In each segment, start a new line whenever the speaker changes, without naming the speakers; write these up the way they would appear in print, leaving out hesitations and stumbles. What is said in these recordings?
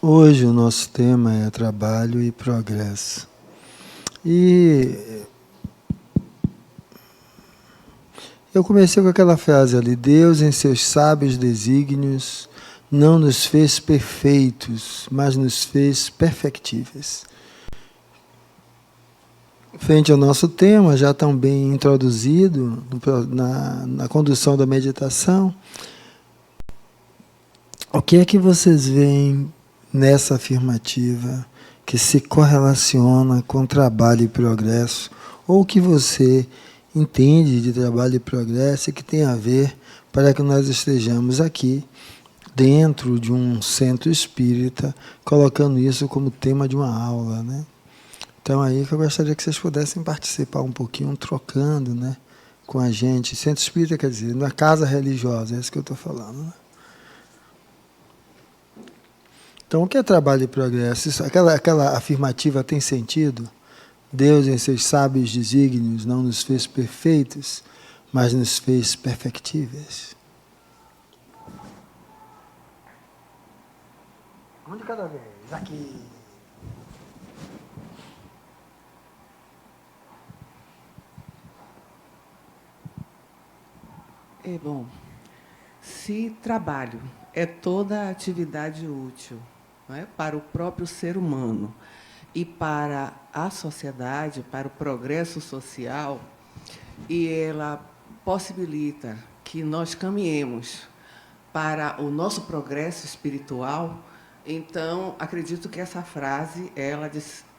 Hoje o nosso tema é trabalho e progresso. E eu comecei com aquela frase ali: Deus, em seus sábios desígnios, não nos fez perfeitos, mas nos fez perfectíveis. Frente ao nosso tema, já tão bem introduzido na condução da meditação, o que é que vocês veem nessa afirmativa que se correlaciona com trabalho e progresso, ou que você entende de trabalho e progresso e que tem a ver para que nós estejamos aqui dentro de um centro espírita, colocando isso como tema de uma aula, né? Então aí que eu gostaria que vocês pudessem participar um pouquinho, trocando, né, com a gente. Centro espírita quer dizer, na casa religiosa, é isso que eu estou falando, né? Então, o que é trabalho e progresso? Aquela afirmativa tem sentido? Deus, em seus sábios desígnios, não nos fez perfeitos, mas nos fez perfectíveis. Um de cada vez. Aqui.
Bom, se trabalho é toda atividade útil, não é, para o próprio ser humano e para a sociedade, para o progresso social, e ela possibilita que nós caminhemos para o nosso progresso espiritual, então acredito que essa frase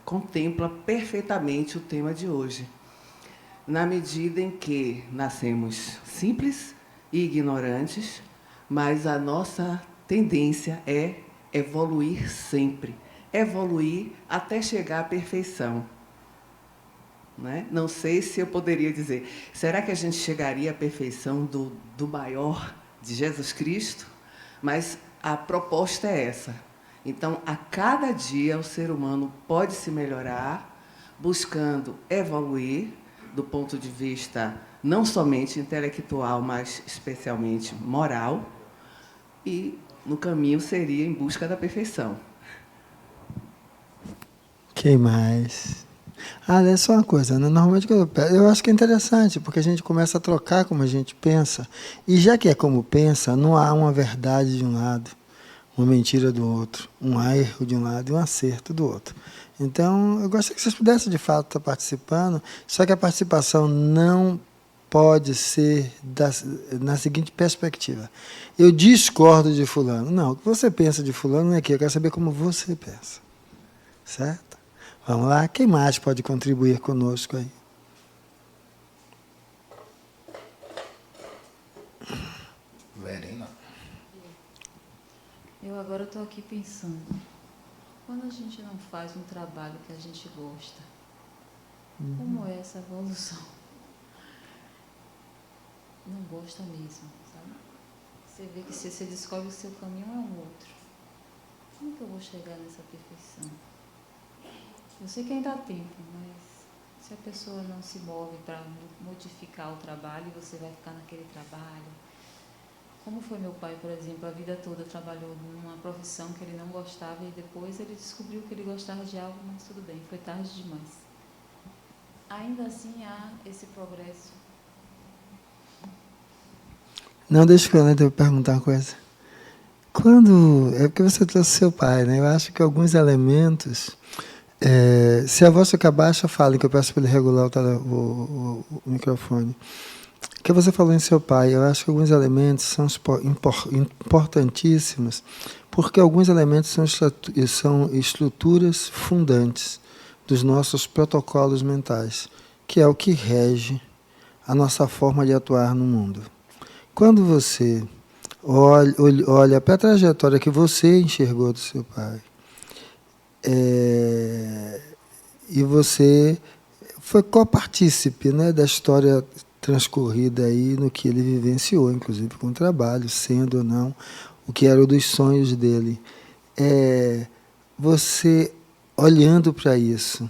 contempla perfeitamente o tema de hoje. Na medida em que nascemos simples e ignorantes, mas a nossa tendência é evoluir sempre, evoluir até chegar à perfeição. Né? Não sei se eu poderia dizer, será que a gente chegaria à perfeição do maior, de Jesus Cristo? Mas a proposta é essa. Então, a cada dia o ser humano pode se melhorar, buscando evoluir, do ponto de vista não somente intelectual, mas especialmente moral, e no caminho seria em busca da perfeição.
Quem mais? É só uma coisa, né? Normalmente eu acho que é interessante, porque a gente começa a trocar como a gente pensa, e já que é como pensa, não há uma verdade de um lado, uma mentira do outro, um erro de um lado e um acerto do outro. Então, eu gostaria que vocês pudessem, de fato, estar participando, só que a participação não pode ser na seguinte perspectiva: eu discordo de fulano. Não, o que você pensa de fulano não é aqui, eu quero saber como você pensa. Certo? Vamos lá, quem mais pode contribuir conosco aí?
Verena.
Eu agora estou aqui pensando, quando a gente não faz um trabalho que a gente gosta, como é essa evolução? Não gosta mesmo, sabe? Você vê que se você descobre o seu caminho é um outro. Como que eu vou chegar nessa perfeição? Eu sei que ainda há tempo, mas se a pessoa não se move para modificar o trabalho, você vai ficar naquele trabalho. Como foi meu pai, por exemplo, a vida toda trabalhou numa profissão que ele não gostava e depois ele descobriu que ele gostava de algo, mas tudo bem, foi tarde demais. Ainda assim há esse progresso.
Não, deixa eu perguntar uma coisa. É porque você trouxe seu pai, né? Eu acho que alguns elementos... se a voz ficar baixa, fale, que eu peço para ele regular o microfone. O que você falou em seu pai, eu acho que alguns elementos são importantíssimos, porque alguns elementos são estruturas fundantes dos nossos protocolos mentais, que é o que rege a nossa forma de atuar no mundo. Quando você olha para a trajetória que você enxergou do seu pai, e você foi copartícipe, né, da história transcorrida aí no que ele vivenciou, inclusive com o trabalho, sendo ou não o que era um dos sonhos dele. Você olhando para isso,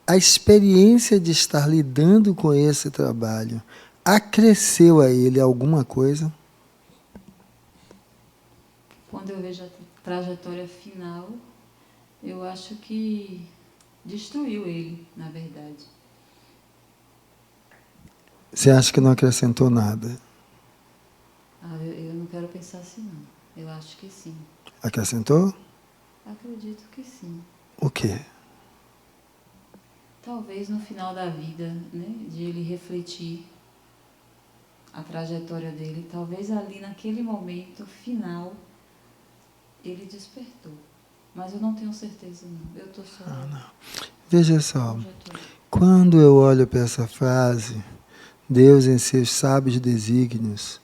a experiência de estar lidando com esse trabalho acresceu a ele alguma coisa?
Quando eu vejo a trajetória final, eu acho que destruiu ele, na verdade.
Você acha que não acrescentou nada?
Eu não quero pensar assim, não. Eu acho que sim.
Acrescentou?
Acredito que sim.
O quê?
Talvez no final da vida, né, de ele refletir a trajetória dele, talvez ali naquele momento final ele despertou. Mas eu não tenho certeza, não. Eu estou só...
Veja só, quando eu olho para essa frase, Deus em seus sábios desígnios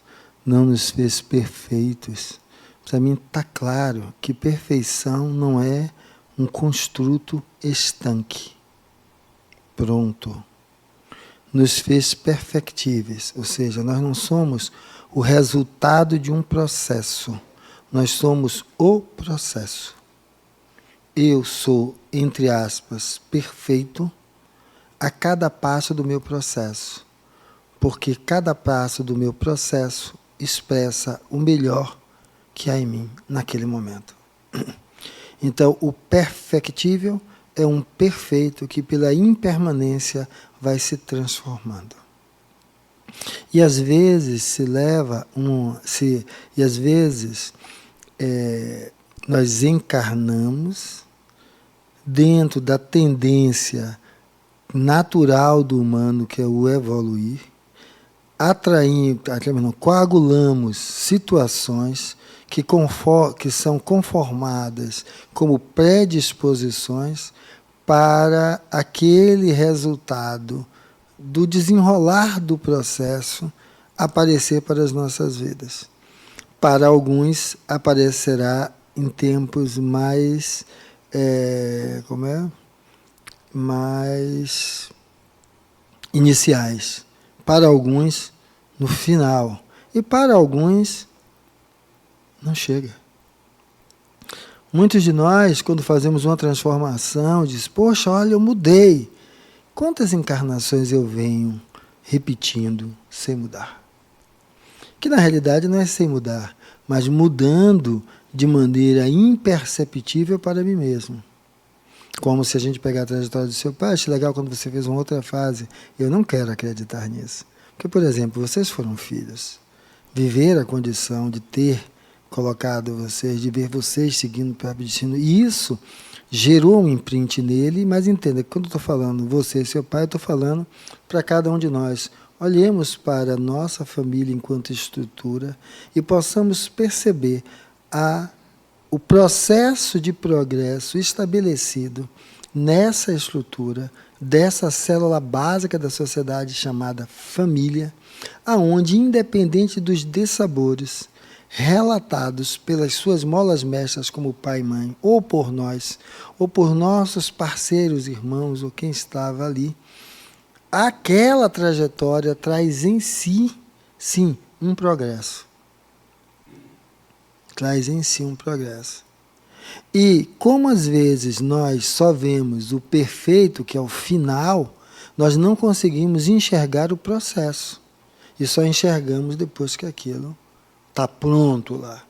não nos fez perfeitos. Para mim está claro que perfeição não é um construto estanque. Pronto. Nos fez perfectíveis, ou seja, nós não somos o resultado de um processo, nós somos o processo. Eu sou, entre aspas, perfeito a cada passo do meu processo, porque cada passo do meu processo expressa o melhor que há em mim naquele momento. Então, o perfectível é um perfeito que pela impermanência vai se transformando. E às vezes se leva e às vezes nós encarnamos dentro da tendência natural do humano, que é o evoluir, coagulamos situações que são conformadas como predisposições para aquele resultado do desenrolar do processo aparecer para as nossas vidas. Para alguns aparecerá em tempos mais mais iniciais, para alguns no final e para alguns não chega. Muitos de nós, quando fazemos uma transformação, diz: poxa, olha, eu mudei. Quantas encarnações eu venho repetindo sem mudar? Que na realidade não é sem mudar, mas mudando de maneira imperceptível para mim mesmo. Como se a gente pegar a trajetória do seu pai, acho legal quando você fez uma outra fase. Eu não quero acreditar nisso. Porque, por exemplo, vocês foram filhos. Viver a condição de ter colocado vocês, de ver vocês seguindo o próprio destino. E isso gerou um imprint nele, mas entenda que quando eu estou falando você e seu pai, eu estou falando para cada um de nós. Olhemos para a nossa família enquanto estrutura e possamos perceber o processo de progresso estabelecido nessa estrutura, dessa célula básica da sociedade chamada família, aonde, independente dos dissabores relatados pelas suas molas mestras como pai e mãe, ou por nós, ou por nossos parceiros, irmãos, ou quem estava ali, aquela trajetória traz em si, sim, um progresso. Traz em si um progresso. E como às vezes nós só vemos o perfeito, que é o final, nós não conseguimos enxergar o processo. E só enxergamos depois que aquilo está pronto lá.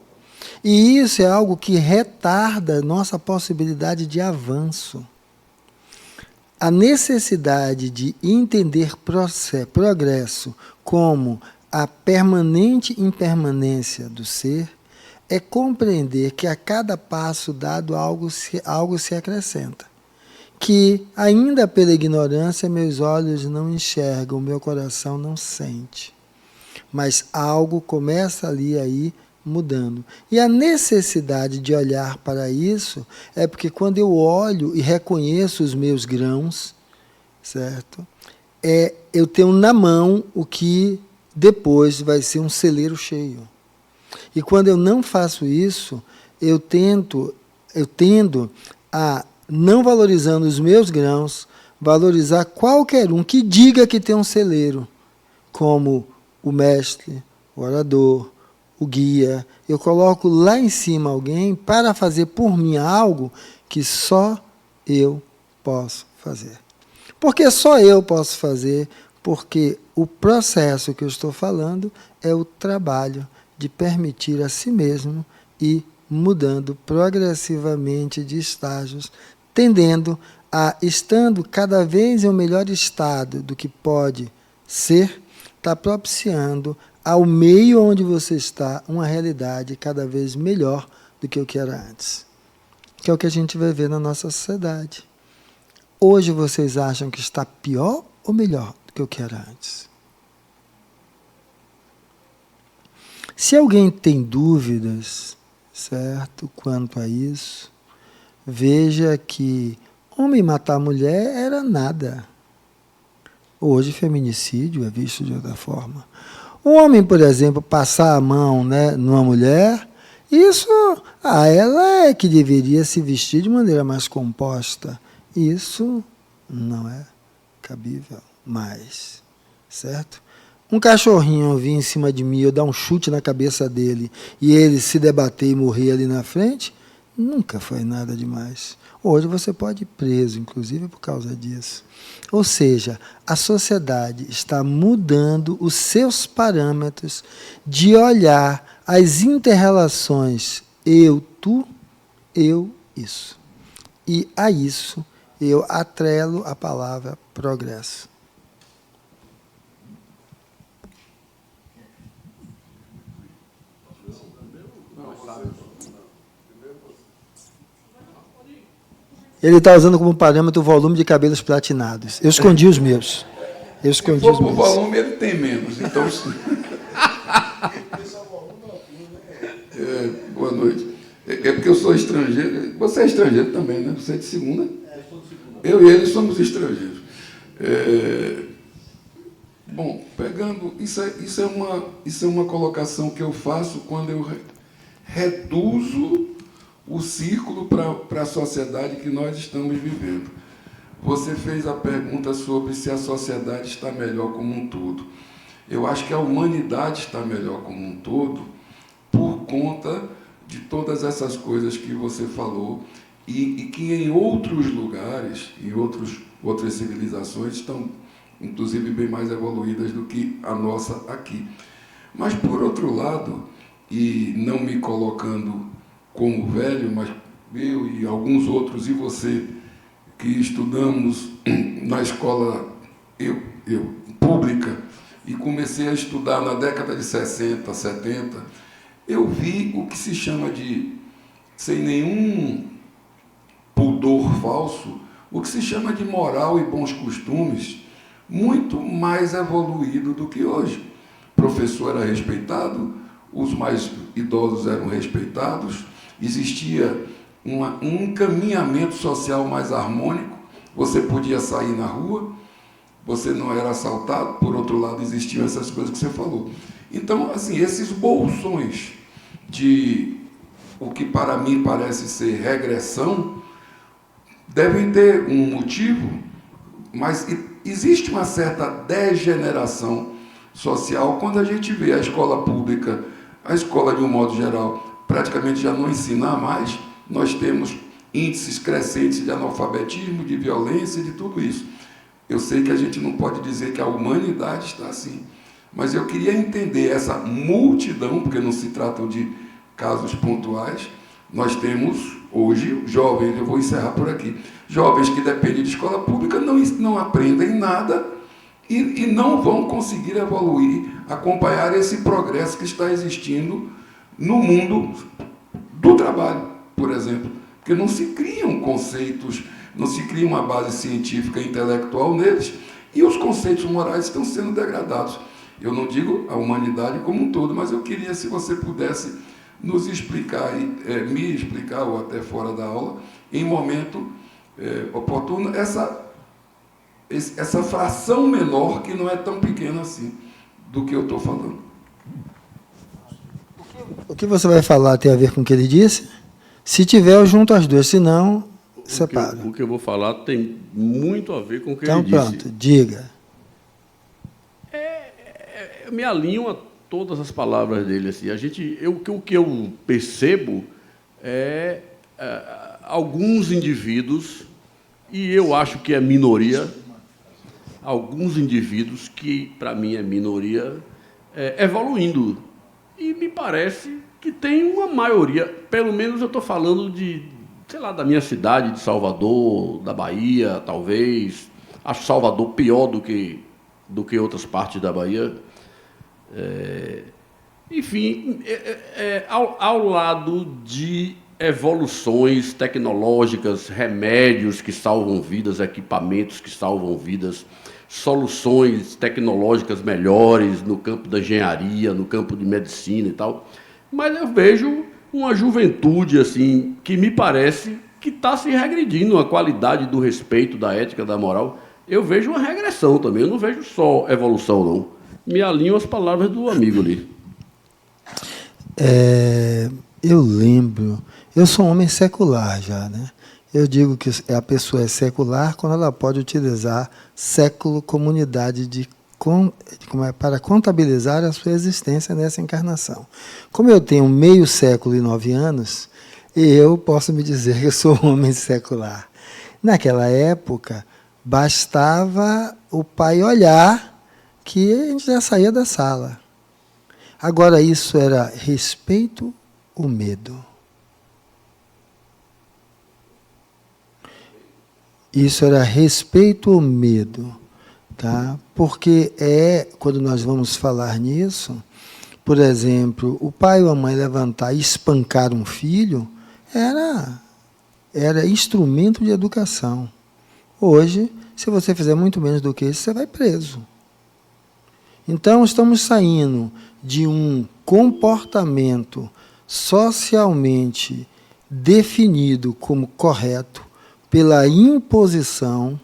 E isso é algo que retarda a nossa possibilidade de avanço. A necessidade de entender progresso como a permanente impermanência do ser é compreender que a cada passo dado algo se acrescenta. Que, ainda pela ignorância, meus olhos não enxergam, meu coração não sente. Mas algo começa ali aí mudando. E a necessidade de olhar para isso é porque quando eu olho e reconheço os meus grãos, certo? Eu tenho na mão o que depois vai ser um celeiro cheio. E quando eu não faço isso, eu tendo a, não valorizando os meus grãos, valorizar qualquer um que diga que tem um celeiro, como o mestre, o orador, o guia. Eu coloco lá em cima alguém para fazer por mim algo que só eu posso fazer. Porque só eu posso fazer, porque o processo que eu estou falando é o trabalho de permitir a si mesmo ir mudando progressivamente de estágios, tendendo a, estando cada vez em um melhor estado do que pode ser, está propiciando ao meio onde você está uma realidade cada vez melhor do que o que era antes. Que é o que a gente vai ver na nossa sociedade. Hoje vocês acham que está pior ou melhor do que o que era antes? Se alguém tem dúvidas, certo, quanto a isso, veja que homem matar mulher era nada. Hoje feminicídio é visto de outra forma. Um homem, por exemplo, passar a mão, né, numa mulher, isso, ela é que deveria se vestir de maneira mais composta. Isso não é cabível mais, certo? Um cachorrinho vir em cima de mim, eu dar um chute na cabeça dele e ele se debater e morrer ali na frente, nunca foi nada demais. Hoje você pode ir preso, inclusive, por causa disso. Ou seja, a sociedade está mudando os seus parâmetros de olhar as inter-relações eu, tu, eu, isso. E a isso eu atrelo a palavra progresso. Ele está usando como parâmetro o volume de cabelos platinados. Eu escondi os meus.
Se for por volume, ele tem menos. Então... boa noite. É porque eu sou estrangeiro. Você é estrangeiro também, né? Você é de segunda? Eu e ele somos estrangeiros. Bom, pegando... Isso é uma colocação que eu faço quando eu reduzo o círculo para a sociedade que nós estamos vivendo. Você fez a pergunta sobre se a sociedade está melhor como um todo. Eu acho que a humanidade está melhor como um todo por conta de todas essas coisas que você falou e que em outros lugares, em outras civilizações, estão, inclusive, bem mais evoluídas do que a nossa aqui. Mas, por outro lado, e não me colocando como velho, mas eu e alguns outros, e você, que estudamos na escola pública, e comecei a estudar na década de 60, 70, eu vi o que se chama de, sem nenhum pudor falso, o que se chama de moral e bons costumes, muito mais evoluído do que hoje. O professor era respeitado, os mais idosos eram respeitados, existia um encaminhamento social mais harmônico, você podia sair na rua, você não era assaltado, por outro lado existiam essas coisas que você falou. Então, assim, esses bolsões de o que para mim parece ser regressão, devem ter um motivo, mas existe uma certa degeneração social quando a gente vê a escola pública, a escola de um modo geral, praticamente já não ensina mais, nós temos índices crescentes de analfabetismo, de violência, de tudo isso. Eu sei que a gente não pode dizer que a humanidade está assim, mas eu queria entender essa multidão, porque não se tratam de casos pontuais. Nós temos hoje jovens, eu vou encerrar por aqui, jovens que dependem de escola pública, não aprendem nada e não vão conseguir evoluir, acompanhar esse progresso que está existindo no mundo do trabalho, por exemplo, porque não se criam conceitos, não se cria uma base científica e intelectual neles, e os conceitos morais estão sendo degradados. Eu não digo a humanidade como um todo, mas eu queria, se você pudesse nos explicar, me explicar, ou até fora da aula, em momento oportuno, essa fração menor, que não é tão pequena assim, do que eu estou falando.
O que você vai falar tem a ver com o que ele disse? Se tiver, eu junto as duas, se não, separo.
O que eu vou falar tem muito a ver com o que
então,
ele disse.
Então, pronto, diga.
Eu me alinho a todas as palavras dele. Assim. O que eu percebo é alguns indivíduos, e eu acho que é minoria, alguns indivíduos que, para mim, é minoria, evoluindo. E me parece que tem uma maioria, pelo menos eu estou falando de, sei lá, da minha cidade, de Salvador, da Bahia, talvez. Acho Salvador pior do que outras partes da Bahia. Enfim, ao lado de evoluções tecnológicas, remédios que salvam vidas, equipamentos que salvam vidas, soluções tecnológicas melhores no campo da engenharia, no campo de medicina e tal. Mas eu vejo uma juventude assim que me parece que está se regredindo a qualidade do respeito, da ética, da moral. Eu vejo uma regressão também, eu não vejo só evolução, não. Me alinho às palavras do amigo ali.
Eu lembro, eu sou um homem secular já, né? Eu digo que a pessoa é secular quando ela pode utilizar século como unidade para contabilizar a sua existência nessa encarnação. Como eu tenho meio século e 9 anos, eu posso me dizer que eu sou um homem secular. Naquela época, bastava o pai olhar que a gente já saía da sala. Agora, isso era respeito ou medo? Isso era respeito ou medo? Tá? Porque quando nós vamos falar nisso, por exemplo, o pai ou a mãe levantar e espancar um filho era instrumento de educação. Hoje, se você fizer muito menos do que isso, você vai preso. Então, estamos saindo de um comportamento socialmente definido como correto pela imposição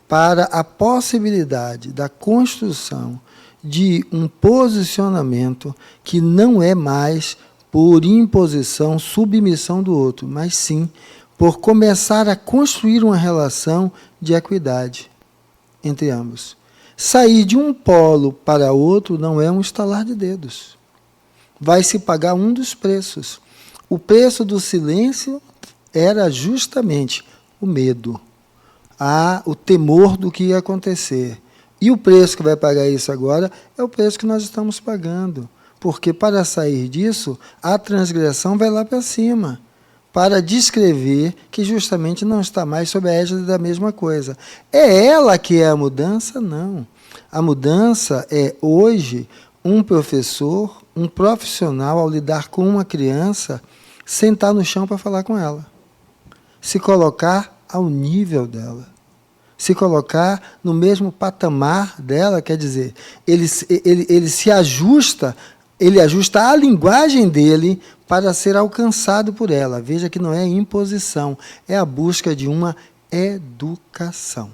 para a possibilidade da construção de um posicionamento que não é mais por imposição, submissão do outro, mas sim por começar a construir uma relação de equidade entre ambos. Sair de um polo para outro não é um estalar de dedos. Vai se pagar um dos preços. O preço do silêncio era justamente o medo, o temor do que ia acontecer. E o preço que vai pagar isso agora é o preço que nós estamos pagando. Porque para sair disso, a transgressão vai lá para cima, para descrever que justamente não está mais sob a égide da mesma coisa. É ela que é a mudança? Não. A mudança é, hoje, um professor, um profissional, ao lidar com uma criança, sentar no chão para falar com ela. Se colocar ao nível dela. Se colocar no mesmo patamar dela, quer dizer, ele se ajusta, ele ajusta a linguagem dele para ser alcançado por ela. Veja que não é imposição, é a busca de uma educação.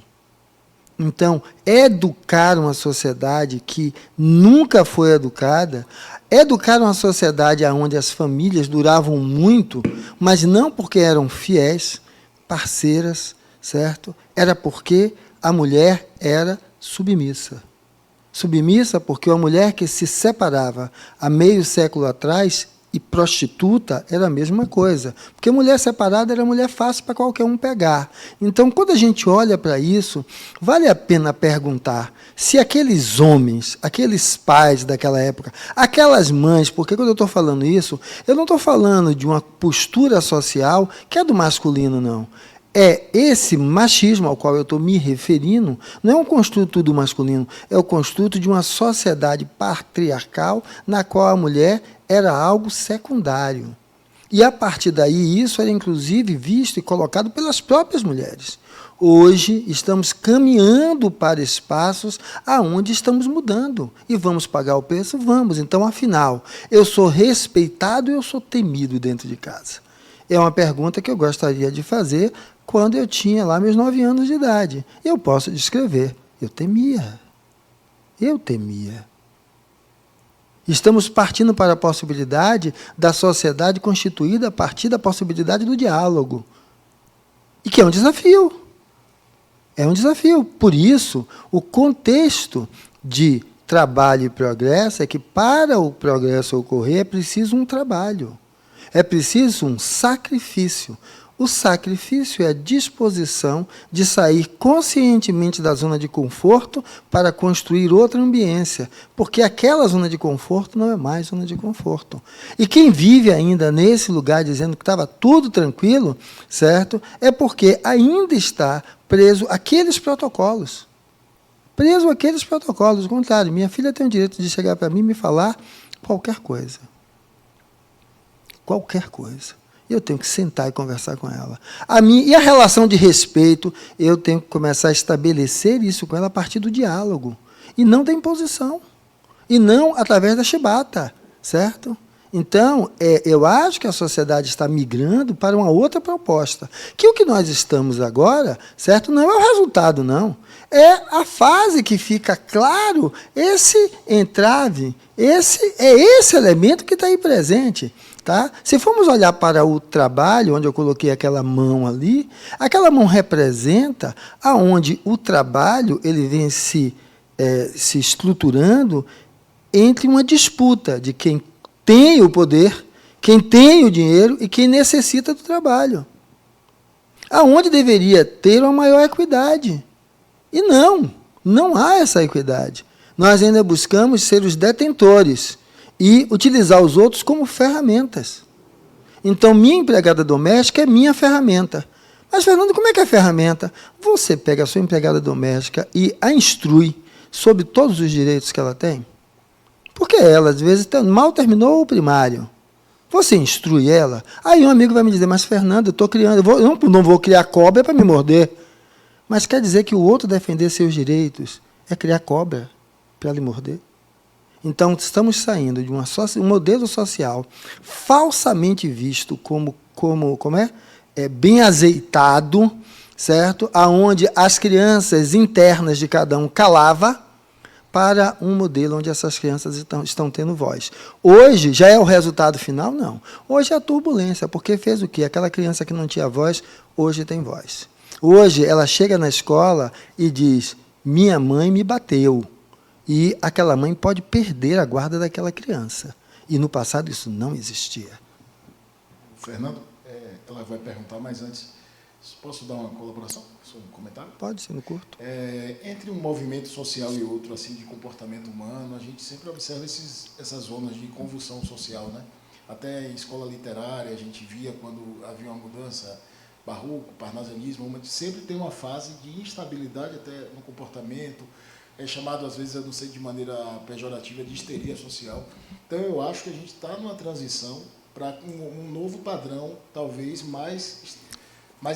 Então, educar uma sociedade que nunca foi educar uma sociedade onde as famílias duravam muito, mas não porque eram fiéis, parceiras, certo? Era porque a mulher era submissa. Submissa porque uma mulher que se separava há meio século atrás e prostituta era a mesma coisa. Porque mulher separada era mulher fácil para qualquer um pegar. Então, quando a gente olha para isso, vale a pena perguntar se aqueles homens, aqueles pais daquela época, aquelas mães, porque quando eu estou falando isso, eu não estou falando de uma postura social que é do masculino, não. Esse machismo ao qual eu estou me referindo, não é um construto do masculino, é o construto de uma sociedade patriarcal na qual a mulher era algo secundário. E, a partir daí, isso era, inclusive, visto e colocado pelas próprias mulheres. Hoje, estamos caminhando para espaços aonde estamos mudando. E vamos pagar o preço? Vamos. Então, afinal, eu sou respeitado ou eu sou temido dentro de casa? É uma pergunta que eu gostaria de fazer quando eu tinha lá meus 9 anos de idade. Eu posso descrever. Eu temia. Eu temia. Estamos partindo para a possibilidade da sociedade constituída a partir da possibilidade do diálogo. E que é um desafio. É um desafio. Por isso, o contexto de trabalho e progresso é que, para o progresso ocorrer, é preciso um trabalho. É preciso um sacrifício. O sacrifício é a disposição de sair conscientemente da zona de conforto para construir outra ambiência, porque aquela zona de conforto não é mais zona de conforto. E quem vive ainda nesse lugar dizendo que estava tudo tranquilo, certo? É porque ainda está preso àqueles protocolos. Preso àqueles protocolos. Ao contrário, minha filha tem o direito de chegar para mim e me falar qualquer coisa. Qualquer coisa. Eu tenho que sentar e conversar com ela. E a relação de respeito, eu tenho que começar a estabelecer isso com ela a partir do diálogo. E não da imposição. E não através da chibata, certo? Então, eu acho que a sociedade está migrando para uma outra proposta. Que o que nós estamos agora, certo, não é o resultado, não. É a fase que fica claro esse entrave, esse elemento que está aí presente. Tá? Se formos olhar para o trabalho, onde eu coloquei aquela mão ali, aquela mão representa aonde o trabalho ele vem se estruturando entre uma disputa de quem tem o poder, quem tem o dinheiro e quem necessita do trabalho. Aonde deveria ter uma maior equidade. E não há essa equidade. Nós ainda buscamos ser os detentores e utilizar os outros como ferramentas. Então, minha empregada doméstica é minha ferramenta. Mas, Fernando, como é que é a ferramenta? Você pega a sua empregada doméstica e a instrui sobre todos os direitos que ela tem? Porque ela, às vezes, mal terminou o primário. Você instrui ela? Aí um amigo vai me dizer, mas, Fernando, eu estou criando, eu não vou criar cobra para me morder. Mas quer dizer que o outro defender seus direitos é criar cobra para lhe morder? Então, estamos saindo de um modelo social falsamente visto como bem azeitado, certo? Aonde as crianças internas de cada um calava, para um modelo onde essas crianças estão tendo voz. Hoje, já é o resultado final? Não. Hoje é a turbulência, porque fez o quê? Aquela criança que não tinha voz, hoje tem voz. Hoje, ela chega na escola e diz, minha mãe me bateu. E aquela mãe pode perder a guarda daquela criança. E no passado isso não existia.
Fernando, ela vai perguntar, mas antes, posso dar uma colaboração, um comentário?
Pode ser, no curto.
Entre um movimento social e outro, assim, de comportamento humano, a gente sempre observa essas zonas de convulsão social, né? Até em escola literária, a gente via quando havia uma mudança, barroco, parnasianismo, sempre tem uma fase de instabilidade até no comportamento, é chamado, às vezes, eu não sei, de maneira pejorativa, de histeria social. Então, eu acho que a gente está numa transição para um novo padrão, talvez mais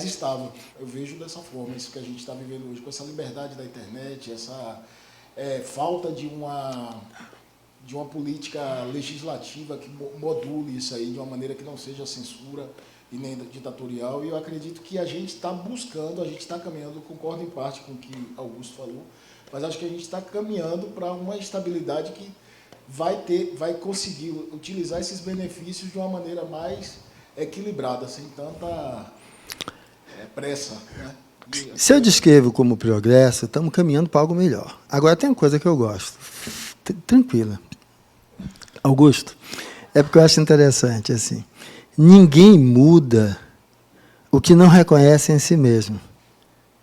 estável. Eu vejo dessa forma, isso que a gente está vivendo hoje, com essa liberdade da internet, essa falta de uma política legislativa que module isso aí de uma maneira que não seja censura e nem ditatorial. E eu acredito que a gente está buscando, a gente está caminhando, concordo em parte com o que Augusto falou, mas acho que a gente está caminhando para uma estabilidade que vai conseguir utilizar esses benefícios de uma maneira mais equilibrada, sem tanta pressa. Né?
Se eu descrevo como progresso, estamos caminhando para algo melhor. Agora, tem uma coisa que eu gosto. Tranquila. Augusto, é porque eu acho interessante, assim, ninguém muda o que não reconhece em si mesmo.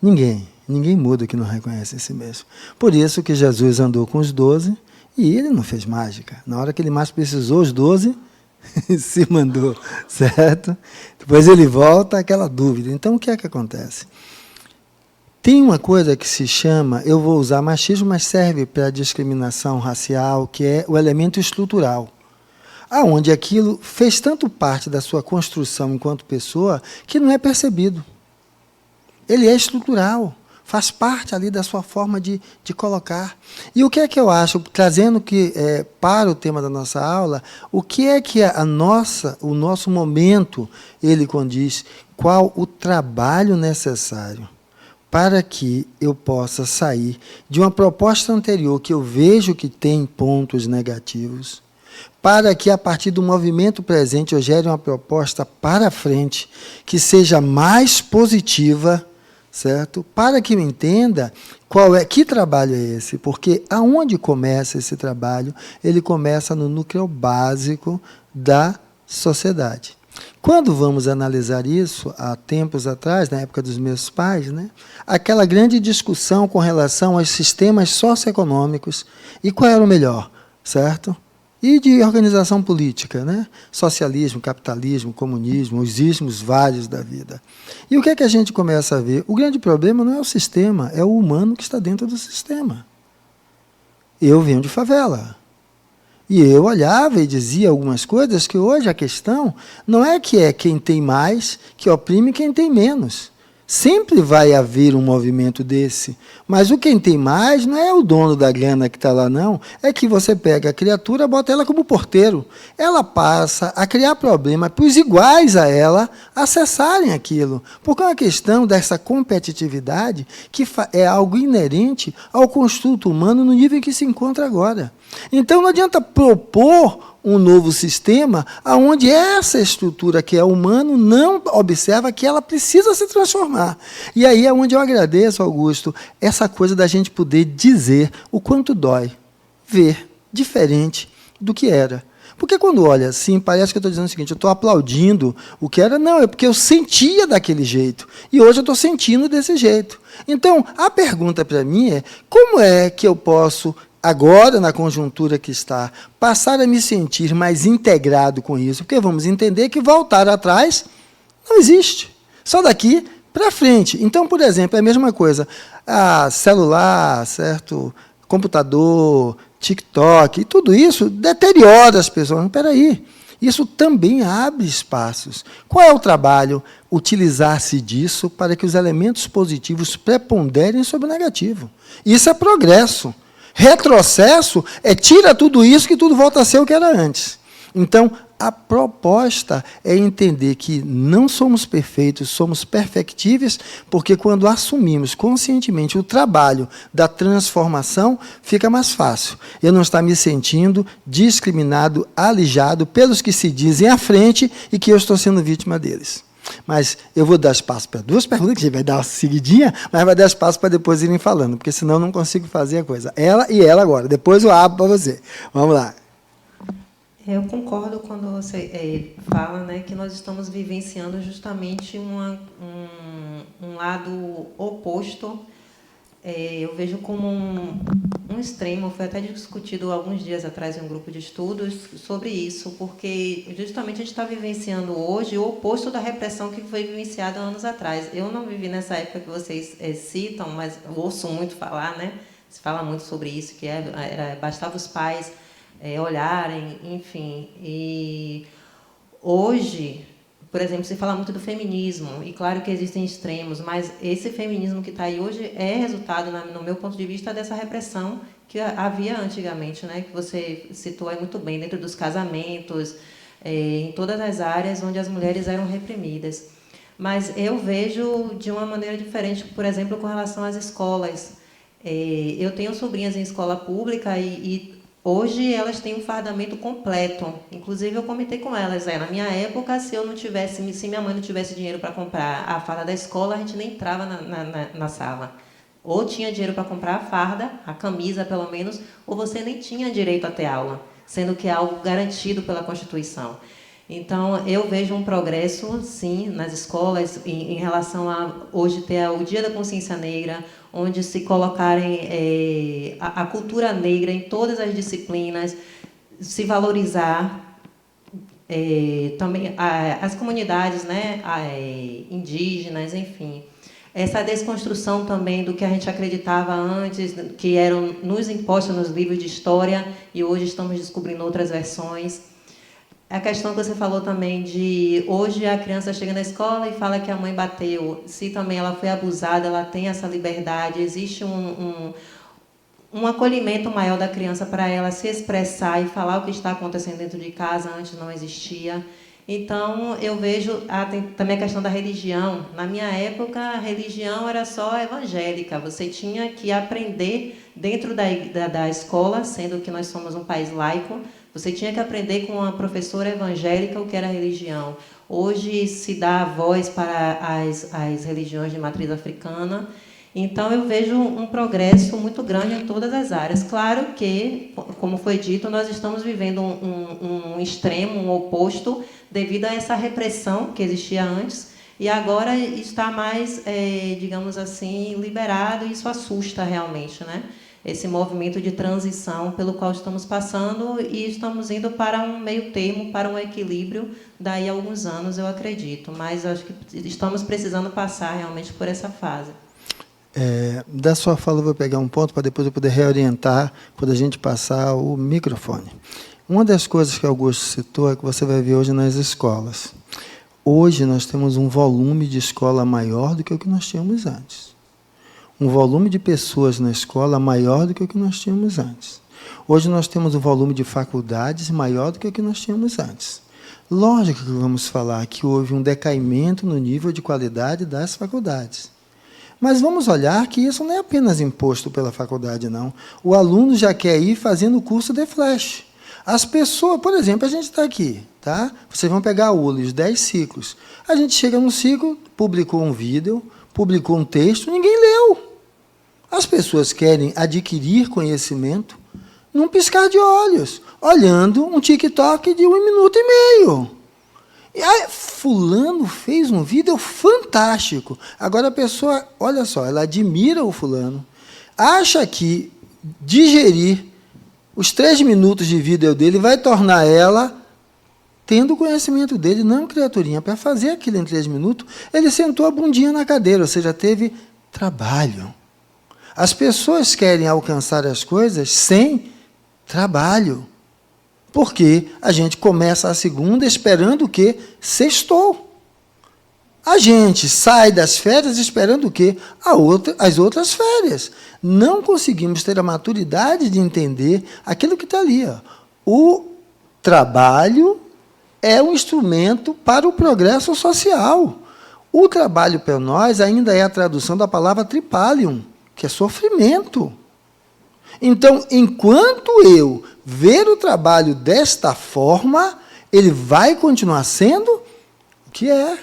Ninguém muda o que não reconhece em si mesmo. Por isso que Jesus andou com os 12 e ele não fez mágica. Na hora que ele mais precisou, os 12 se mandou, certo? Depois ele volta àquela dúvida. Então, o que é que acontece? Tem uma coisa que se chama, eu vou usar machismo, mas serve para a discriminação racial, que é o elemento estrutural. Aonde aquilo fez tanto parte da sua construção enquanto pessoa, que não é percebido. Ele é estrutural. Faz parte ali da sua forma de colocar. E o que é que eu acho, trazendo para o tema da nossa aula, o que é que o nosso momento, ele condiz, qual o trabalho necessário para que eu possa sair de uma proposta anterior que eu vejo que tem pontos negativos, para que a partir do movimento presente eu gere uma proposta para frente que seja mais positiva, certo? Para que eu entenda que trabalho é esse, porque aonde começa esse trabalho, ele começa no núcleo básico da sociedade. Quando vamos analisar isso, há tempos atrás, na época dos meus pais, né, aquela grande discussão com relação aos sistemas socioeconômicos e qual era o melhor, certo? E de organização política, né? Socialismo, capitalismo, comunismo, os ismos vários da vida. E o que é que a gente começa a ver? O grande problema não é o sistema, é o humano que está dentro do sistema. Eu venho de favela. E eu olhava e dizia algumas coisas que hoje a questão não é que é quem tem mais que oprime quem tem menos. Sempre vai haver um movimento desse. Mas o quem tem mais não é o dono da grana que está lá, não. É que você pega a criatura, bota ela como porteiro. Ela passa a criar problema para os iguais a ela acessarem aquilo. Porque é uma questão dessa competitividade que é algo inerente ao construto humano no nível em que se encontra agora. Então, não adianta propor um novo sistema onde essa estrutura que é humano não observa que ela precisa se transformar. E aí é onde eu agradeço, Augusto, essa coisa da gente poder dizer o quanto dói ver diferente do que era. Porque quando olha assim, parece que eu estou dizendo o seguinte, eu estou aplaudindo o que era. Não, é porque eu sentia daquele jeito. E hoje eu estou sentindo desse jeito. Então, a pergunta para mim é, como é que eu posso, agora, na conjuntura que está, passar a me sentir mais integrado com isso? Porque vamos entender que voltar atrás não existe. Só daqui para frente. Então, por exemplo, é a mesma coisa. Celular, certo? Computador, TikTok, tudo isso deteriora as pessoas. Espera aí. Isso também abre espaços. Qual é o trabalho? Utilizar-se disso para que os elementos positivos preponderem sobre o negativo. Isso é progresso. Retrocesso é tira tudo isso que tudo volta a ser o que era antes. Então, a proposta é entender que não somos perfeitos, somos perfectíveis, porque quando assumimos conscientemente o trabalho da transformação, fica mais fácil. Eu não estou me sentindo discriminado, alijado pelos que se dizem à frente e que eu estou sendo vítima deles. Mas eu vou dar espaço para duas perguntas, que a gente vai dar uma seguidinha, mas vai dar espaço para depois irem falando, porque senão eu não consigo fazer a coisa. Ela e ela agora. Depois eu abro para você. Vamos lá.
Eu concordo quando você fala, né, que nós estamos vivenciando justamente um lado oposto. Eu vejo como um extremo, foi até discutido alguns dias atrás em um grupo de estudos sobre isso, porque justamente a gente está vivenciando hoje o oposto da repressão que foi vivenciada anos atrás. Eu não vivi nessa época que vocês citam, mas ouço muito falar, né? Se fala muito sobre isso, que bastava os pais olharem, enfim. E hoje, por exemplo, se fala muito do feminismo, e claro que existem extremos, mas esse feminismo que está aí hoje é resultado, no meu ponto de vista, dessa repressão que havia antigamente, né? Que você citou aí muito bem, dentro dos casamentos, em todas as áreas onde as mulheres eram reprimidas. Mas eu vejo de uma maneira diferente, por exemplo, com relação às escolas. Eu tenho sobrinhas em escola pública e hoje elas têm um fardamento completo. Inclusive, eu comentei com elas, na minha época, se minha mãe não tivesse dinheiro para comprar a farda da escola, a gente nem entrava na sala. Ou tinha dinheiro para comprar a farda, a camisa, pelo menos, ou você nem tinha direito a ter aula, sendo que é algo garantido pela Constituição. Então, eu vejo um progresso, sim, nas escolas, em relação a hoje ter o Dia da Consciência Negra, onde se colocarem a cultura negra em todas as disciplinas, se valorizar também as comunidades, né, indígenas, enfim. Essa desconstrução também do que a gente acreditava antes, que eram nos impostos nos livros de história, e hoje estamos descobrindo outras versões. A questão que você falou também de hoje a criança chega na escola e fala que a mãe bateu. Se também ela foi abusada, ela tem essa liberdade, existe um acolhimento maior da criança para ela se expressar e falar o que está acontecendo dentro de casa, antes não existia. Então, eu vejo tem também a questão da religião. Na minha época, a religião era só evangélica. Você tinha que aprender dentro da escola, sendo que nós somos um país laico, você tinha que aprender com uma professora evangélica o que era religião. Hoje se dá voz para as religiões de matriz africana Então, eu vejo um progresso muito grande em todas as áreas. Claro que, como foi dito, nós estamos vivendo um extremo, um oposto, devido a essa repressão que existia antes, e agora está mais, digamos assim, liberado, e isso assusta realmente, né? Esse movimento de transição pelo qual estamos passando, e estamos indo para um meio termo, para um equilíbrio, daí a alguns anos, eu acredito. Mas acho que estamos precisando passar realmente por essa fase.
Da sua fala, eu vou pegar um ponto para depois eu poder reorientar, quando a gente passar o microfone. Uma das coisas que Augusto citou é que você vai ver hoje nas escolas. Hoje nós temos um volume de escola maior do que o que nós tínhamos antes. Um volume de pessoas na escola maior do que o que nós tínhamos antes. Hoje nós temos um volume de faculdades maior do que o que nós tínhamos antes. Lógico que vamos falar que houve um decaimento no nível de qualidade das faculdades. Mas vamos olhar que isso não é apenas imposto pela faculdade, não. O aluno já quer ir fazendo o curso de flash. As pessoas, por exemplo, a gente está aqui, tá? Vocês vão pegar a ULE, os 10 ciclos. A gente chega no ciclo, publicou um vídeo, publicou um texto, ninguém leu. As pessoas querem adquirir conhecimento num piscar de olhos, olhando um TikTok de 1 minuto e meio. E aí, fulano fez um vídeo fantástico. Agora a pessoa, olha só, ela admira o fulano, acha que digerir os 3 minutos de vídeo dele vai tornar ela tendo o conhecimento dele. Não, criaturinha, para fazer aquilo em 3 minutos, ele sentou a bundinha na cadeira, ou seja, teve trabalho. As pessoas querem alcançar as coisas sem trabalho. Porque a gente começa a segunda esperando o quê? Sextou. A gente sai das férias esperando o quê? As outras férias. Não conseguimos ter a maturidade de entender aquilo que está ali. Ó. O trabalho é um instrumento para o progresso social. O trabalho para nós ainda é a tradução da palavra tripalium, que é sofrimento. Então, enquanto eu ver o trabalho desta forma, ele vai continuar sendo o que é.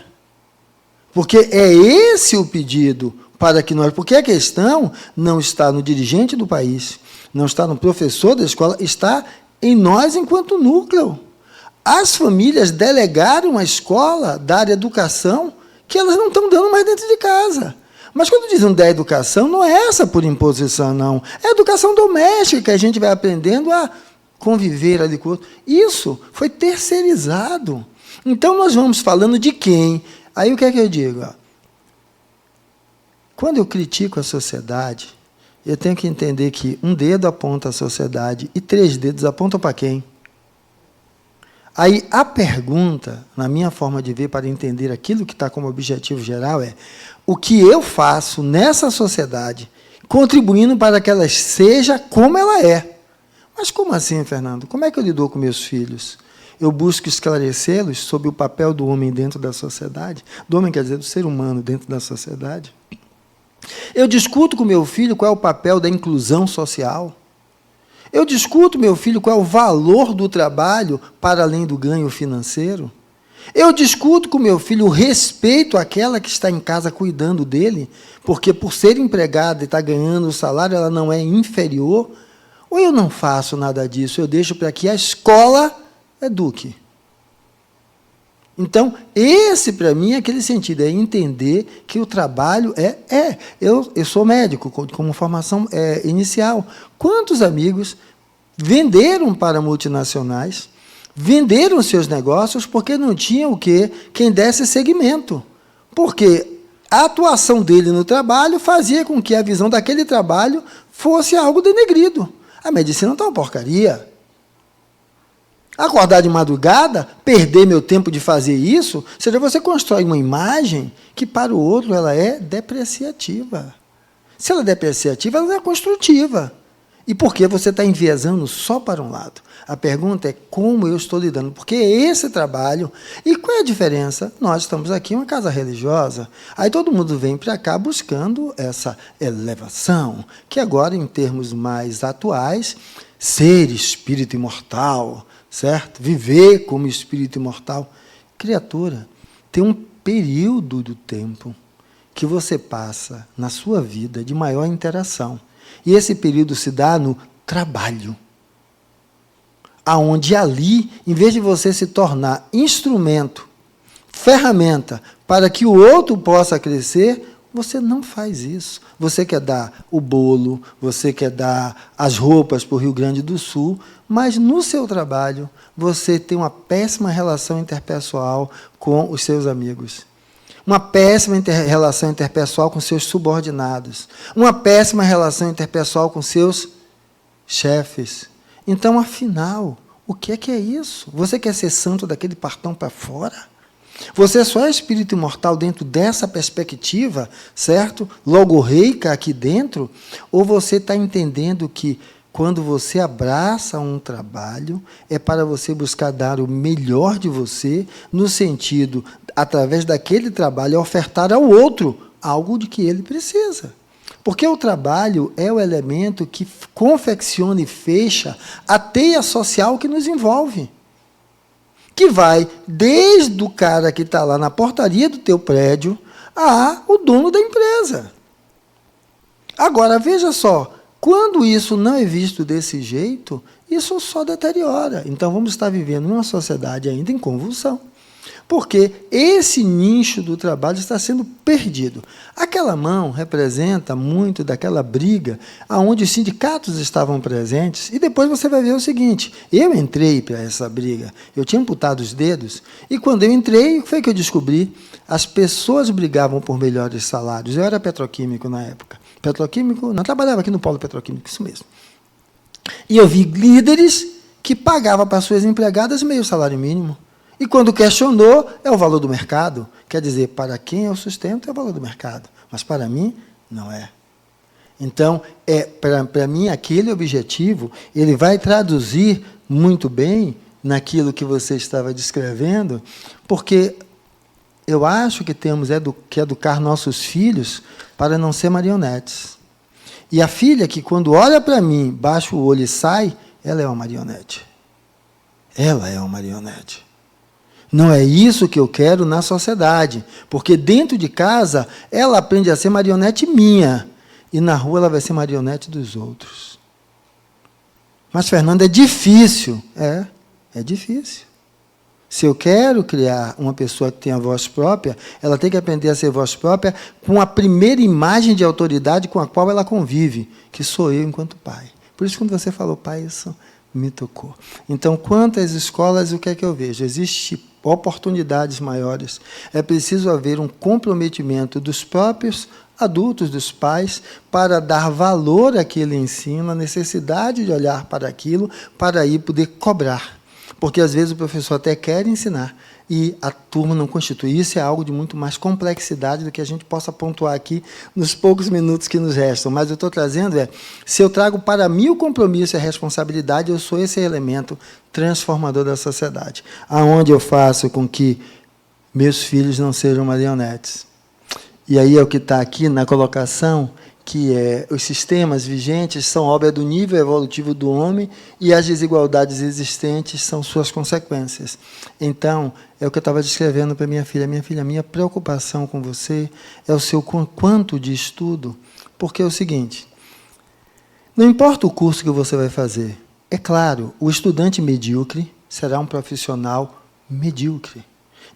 Porque é esse o pedido para que nós... Porque a questão não está no dirigente do país, não está no professor da escola, está em nós enquanto núcleo. As famílias delegaram a escola da área da educação que elas não estão dando mais dentro de casa. Mas quando dizem da educação, não é essa por imposição, não. É a educação doméstica, que a gente vai aprendendo a conviver ali com o outro. Isso foi terceirizado. Então, nós vamos falando de quem? Aí, o que é que eu digo? Quando eu critico a sociedade, eu tenho que entender que um dedo aponta a sociedade e 3 dedos apontam para quem? Aí, a pergunta, na minha forma de ver, para entender aquilo que está como objetivo geral, é o que eu faço nessa sociedade, contribuindo para que ela seja como ela é. Mas como assim, Fernando? Como é que eu lido com meus filhos? Eu busco esclarecê-los sobre o papel do homem dentro da sociedade? Do homem quer dizer do ser humano dentro da sociedade? Eu discuto com meu filho qual é o papel da inclusão social? Eu discuto, meu filho, qual é o valor do trabalho para além do ganho financeiro? Eu discuto com meu filho o respeito àquela que está em casa cuidando dele, porque por ser empregada e estar ganhando o salário, ela não é inferior? Ou eu não faço nada disso, eu deixo para que a escola eduque? Então, esse, para mim, é aquele sentido, é entender que o trabalho eu sou médico, como formação inicial. Quantos amigos venderam para multinacionais, venderam seus negócios porque não tinha o quê? Quem desse segmento. Porque a atuação dele no trabalho fazia com que a visão daquele trabalho fosse algo denegrido. A medicina está uma porcaria. Acordar de madrugada, perder meu tempo de fazer isso, ou seja, você constrói uma imagem que para o outro ela é depreciativa. Se ela é depreciativa, ela não é construtiva. E por que você está enviesando só para um lado? A pergunta é como eu estou lidando, porque esse trabalho... E qual é a diferença? Nós estamos aqui em uma casa religiosa, aí todo mundo vem para cá buscando essa elevação, que agora, em termos mais atuais, ser espírito imortal, certo? Viver como espírito imortal. Criatura, tem um período do tempo que você passa na sua vida de maior interação. E esse período se dá no trabalho. Aonde ali, em vez de você se tornar instrumento, ferramenta, para que o outro possa crescer, você não faz isso. Você quer dar o bolo, você quer dar as roupas para o Rio Grande do Sul, mas no seu trabalho você tem uma péssima relação interpessoal com os seus amigos. Uma péssima relação interpessoal com seus subordinados. Uma péssima relação interpessoal com seus chefes. Então, afinal, o que é isso? Você quer ser santo daquele partão para fora? Você só é espírito imortal dentro dessa perspectiva, certo? Logorreica aqui dentro? Ou você está entendendo que quando você abraça um trabalho, é para você buscar dar o melhor de você, no sentido, através daquele trabalho, ofertar ao outro algo de que ele precisa. Porque o trabalho é o elemento que confecciona e fecha a teia social que nos envolve. Que vai desde o cara que está lá na portaria do teu prédio a o dono da empresa. Agora, veja só, quando isso não é visto desse jeito, isso só deteriora. Então, vamos estar vivendo numa sociedade ainda em convulsão. Porque esse nicho do trabalho está sendo perdido. Aquela mão representa muito daquela briga onde os sindicatos estavam presentes, e depois você vai ver o seguinte, eu entrei para essa briga, eu tinha amputado os dedos, e quando eu entrei, foi que eu descobri, as pessoas brigavam por melhores salários. Eu era petroquímico na época. Petroquímico, não, trabalhava aqui no polo petroquímico, isso mesmo. E eu vi líderes que pagavam para suas empregadas meio salário mínimo. E quando questionou, é o valor do mercado. Quer dizer, para quem eu sustento é o valor do mercado. Mas para mim, não é. Então, para mim, aquele objetivo, ele vai traduzir muito bem naquilo que você estava descrevendo, porque eu acho que temos que educar nossos filhos para não ser marionetes. E a filha que, quando olha para mim, baixa o olho e sai, ela é uma marionete. Ela é uma marionete. Não é isso que eu quero na sociedade, porque dentro de casa ela aprende a ser marionete minha, e na rua ela vai ser marionete dos outros. Mas, Fernando, é difícil. É difícil. Se eu quero criar uma pessoa que tenha voz própria, ela tem que aprender a ser voz própria com a primeira imagem de autoridade com a qual ela convive, que sou eu enquanto pai. Por isso, quando você falou pai, isso me tocou. Então, quanto às escolas, o que é que eu vejo? Existem oportunidades maiores. É preciso haver um comprometimento dos próprios adultos, dos pais, para dar valor àquele ensino, a necessidade de olhar para aquilo, para aí poder cobrar. Porque, às vezes, o professor até quer ensinar, e a turma não constitui. Isso é algo de muito mais complexidade do que a gente possa pontuar aqui nos poucos minutos que nos restam. Mas eu estou trazendo se eu trago para mim o compromisso e a responsabilidade, eu sou esse elemento transformador da sociedade, aonde eu faço com que meus filhos não sejam marionetes. E aí é o que está aqui na colocação, que os sistemas vigentes são obra do nível evolutivo do homem e as desigualdades existentes são suas consequências. Então, é o que eu estava descrevendo para minha filha. Minha preocupação com você é o seu quanto de estudo, porque é o seguinte, não importa o curso que você vai fazer, é claro, o estudante medíocre será um profissional medíocre.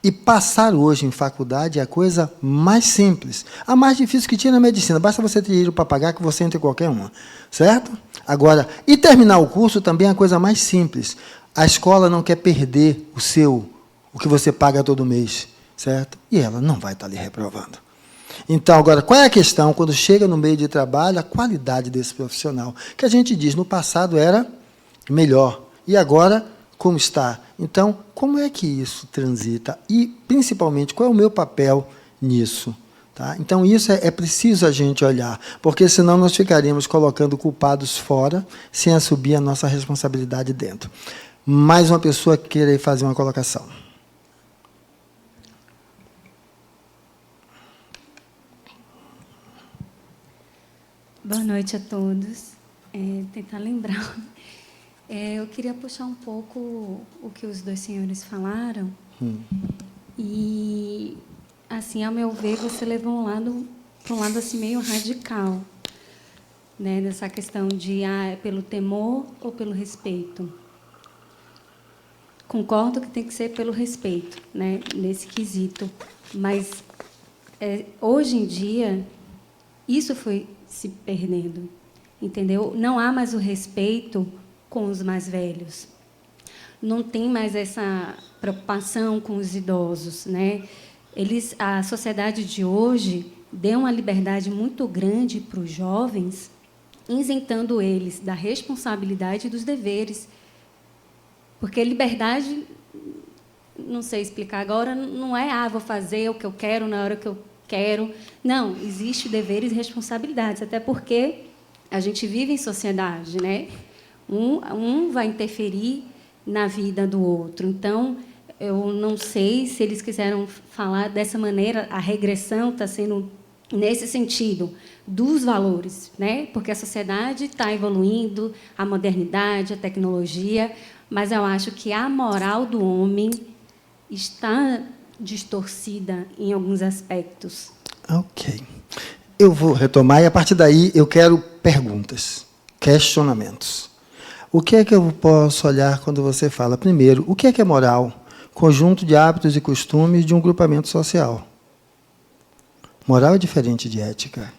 E passar hoje em faculdade é a coisa mais simples. A mais difícil que tinha na medicina. Basta você ter dinheiro para pagar que você entra em qualquer uma. Certo? Agora, e terminar o curso também é a coisa mais simples. A escola não quer perder o que você paga todo mês. Certo? E ela não vai estar lhe reprovando. Então, agora, qual é a questão? Quando chega no meio de trabalho, a qualidade desse profissional. Que a gente diz, no passado era melhor. E agora, como está? Então, como é que isso transita? E, principalmente, qual é o meu papel nisso? Tá? Então, isso é preciso a gente olhar, porque senão nós ficaríamos colocando culpados fora, sem assumir a nossa responsabilidade dentro. Mais uma pessoa que queira fazer uma colocação.
Boa noite a todos. Tentar lembrar. Eu queria puxar um pouco o que os dois senhores falaram. E assim, ao meu ver, você levou para um lado assim, meio radical, né? Nessa questão de é pelo temor ou pelo respeito. Concordo que tem que ser pelo respeito, né? Nesse quesito. Mas, hoje em dia, isso foi se perdendo, entendeu? Não há mais o respeito com os mais velhos. Não tem mais essa preocupação com os idosos, né? A sociedade de hoje deu uma liberdade muito grande para os jovens, isentando eles da responsabilidade e dos deveres. Porque liberdade, não sei explicar agora, não é vou fazer o que eu quero na hora que eu quero. Não, existe deveres e responsabilidades, até porque a gente vive em sociedade, né? Um vai interferir na vida do outro. Então, eu não sei se eles quiseram falar dessa maneira, a regressão está sendo nesse sentido, dos valores, né? Porque a sociedade está evoluindo, a modernidade, a tecnologia, mas eu acho que a moral do homem está distorcida em alguns aspectos.
Ok. Eu vou retomar e, a partir daí, eu quero perguntas, questionamentos. O que é que eu posso olhar quando você fala? Primeiro, o que é moral? Conjunto de hábitos e costumes de um grupamento social. Moral é diferente de ética.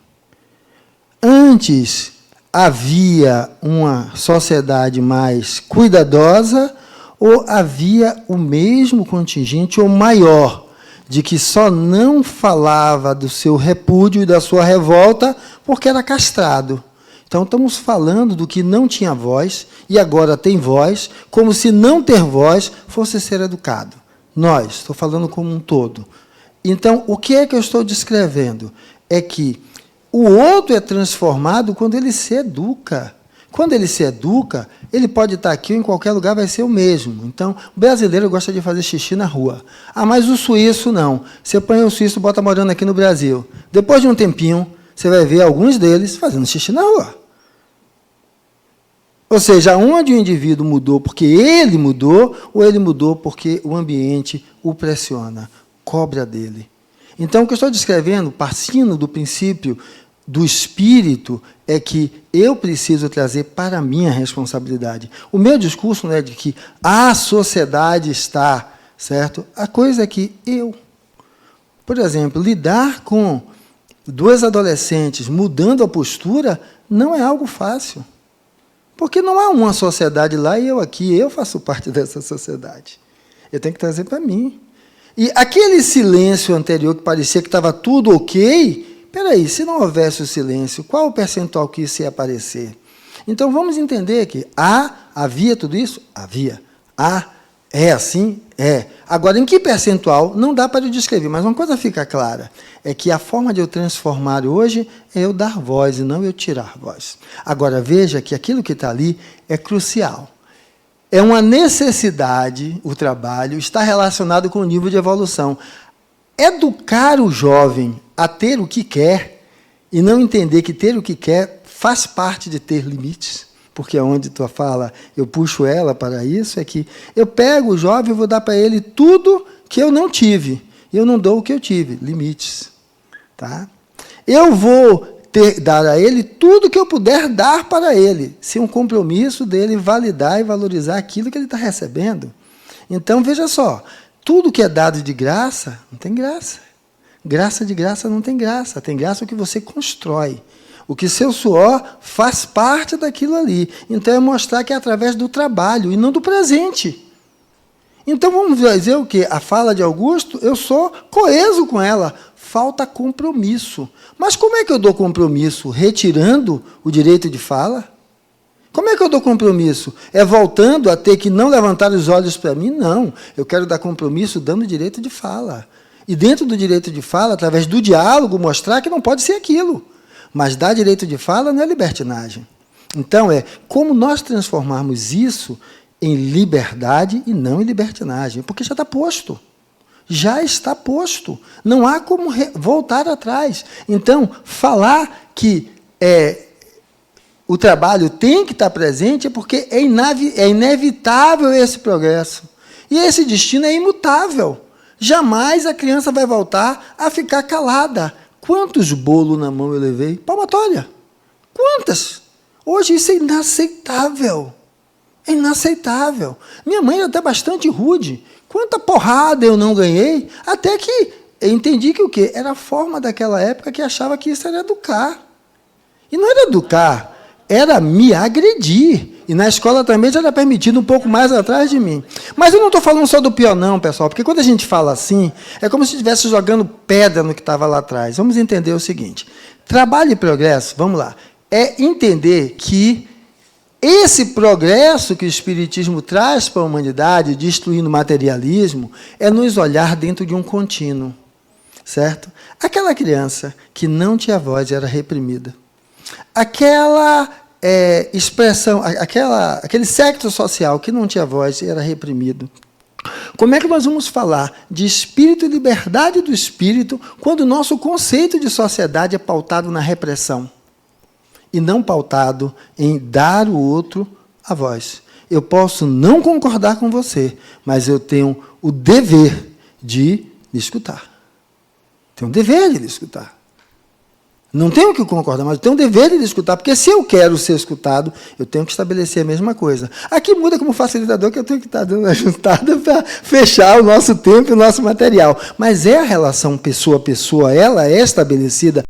Antes havia uma sociedade mais cuidadosa ou havia o mesmo contingente ou maior de que só não falava do seu repúdio e da sua revolta porque era castrado? Então, estamos falando do que não tinha voz e agora tem voz, como se não ter voz fosse ser educado. Nós, estou falando como um todo. Então, o que é que eu estou descrevendo? É que o outro é transformado quando ele se educa. Quando ele se educa, ele pode estar aqui ou em qualquer lugar, vai ser o mesmo. Então, o brasileiro gosta de fazer xixi na rua. Mas o suíço não. Você põe o suíço, bota morando aqui no Brasil. Depois de um tempinho, você vai ver alguns deles fazendo xixi na rua. Ou seja, onde o indivíduo mudou porque ele mudou, ou ele mudou porque o ambiente o pressiona, cobra dele. Então, o que eu estou descrevendo, partindo do princípio do espírito, é que eu preciso trazer para a minha responsabilidade. O meu discurso não é de que a sociedade está, certo? A coisa é que eu, por exemplo, lidar com 2 adolescentes mudando a postura não é algo fácil. Porque não há uma sociedade lá e eu aqui, eu faço parte dessa sociedade. Eu tenho que trazer para mim. E aquele silêncio anterior que parecia que estava tudo ok, espera, se não houvesse o silêncio, qual o percentual que isso ia aparecer? Então, vamos entender que havia tudo isso? Havia. É assim? É. Agora, em que percentual? Não dá para eu descrever, mas uma coisa fica clara, é que a forma de eu transformar hoje é eu dar voz e não eu tirar voz. Agora, veja que aquilo que está ali é crucial. É uma necessidade, o trabalho, está relacionado com o nível de evolução. Educar o jovem a ter o que quer e não entender que ter o que quer faz parte de ter limites, porque onde tu fala, eu puxo ela para isso, é que eu pego o jovem e vou dar para ele tudo que eu não tive. Eu não dou o que eu tive, limites. Tá? Eu vou dar a ele tudo que eu puder dar para ele, se um compromisso dele validar e valorizar aquilo que ele está recebendo. Então, veja só, tudo que é dado de graça, não tem graça. Graça de graça não tem graça. Tem graça o que você constrói. O que seu suor faz parte daquilo ali. Então, é mostrar que é através do trabalho e não do presente. Então, vamos dizer o quê? A fala de Augusto, eu sou coeso com ela. Falta compromisso. Mas como é que eu dou compromisso? Retirando o direito de fala? Como é que eu dou compromisso? É voltando a ter que não levantar os olhos para mim? Não. Eu quero dar compromisso dando direito de fala. E dentro do direito de fala, através do diálogo, mostrar que não pode ser aquilo. Mas dar direito de fala não é libertinagem. Então, é como nós transformarmos isso em liberdade e não em libertinagem. Porque já está posto. Já está posto. Não há como voltar atrás. Então, falar que o trabalho tem que estar presente é porque é inevitável esse progresso. E esse destino é imutável. jamais a criança vai voltar a ficar calada. Quantos bolos na mão eu levei? Palmatória. Quantas? Hoje isso é inaceitável. É inaceitável. Minha mãe era até bastante rude. Quanta porrada eu não ganhei, até que eu entendi que o quê? Era a forma daquela época que achava que isso era educar. E não era educar, era me agredir. E na escola também já era permitido um pouco mais atrás de mim. Mas eu não estou falando só do pior, não, pessoal, porque quando a gente fala assim, é como se estivesse jogando pedra no que estava lá atrás. Vamos entender o seguinte: trabalho e progresso, vamos lá, é entender que esse progresso que o Espiritismo traz para a humanidade, destruindo o materialismo, é nos olhar dentro de um contínuo, certo? Aquela criança que não tinha voz era reprimida. Aquela expressão, aquele secto social que não tinha voz era reprimido. Como é que nós vamos falar de espírito e liberdade do espírito quando o nosso conceito de sociedade é pautado na repressão e não pautado em dar ao outro a voz? Eu posso não concordar com você, mas eu tenho o dever de lhe escutar. Tenho o dever de lhe escutar. Não tenho que concordar, mas eu tenho o dever de escutar, porque se eu quero ser escutado, eu tenho que estabelecer a mesma coisa. Aqui muda como facilitador, que eu tenho que estar dando uma ajustada para fechar o nosso tempo e o nosso material. Mas é a relação pessoa-pessoa, ela é estabelecida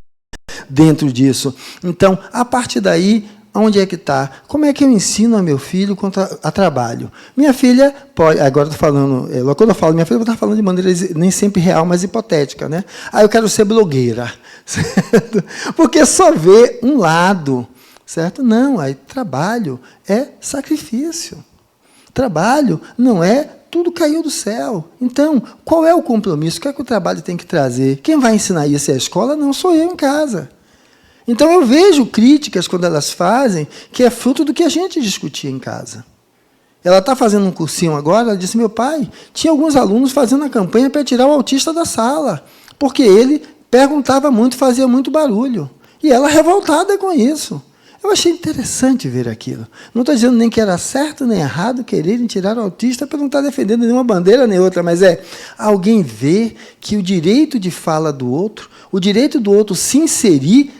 dentro disso. Então, a partir daí, onde é que está? Como é que eu ensino a meu filho quanto a trabalho? Minha filha pode... Agora estou falando... Quando eu falo minha filha, eu estou falando de maneira nem sempre real, mas hipotética, né? Eu quero ser blogueira. Certo? Porque só vê um lado. Certo? Não, aí trabalho é sacrifício. Trabalho não é tudo caiu do céu. Então, qual é o compromisso? O que é que o trabalho tem que trazer? Quem vai ensinar isso é a escola? Não, sou eu em casa. Então, eu vejo críticas, quando elas fazem, que é fruto do que a gente discutia em casa. Ela está fazendo um cursinho agora, ela disse, meu pai, tinha alguns alunos fazendo a campanha para tirar o autista da sala, porque ele perguntava muito, fazia muito barulho. E ela revoltada com isso. Eu achei interessante ver aquilo. Não estou dizendo nem que era certo nem errado quererem tirar o autista para não estar defendendo nenhuma bandeira nem outra, mas alguém vê que o direito de fala do outro, o direito do outro se inserir,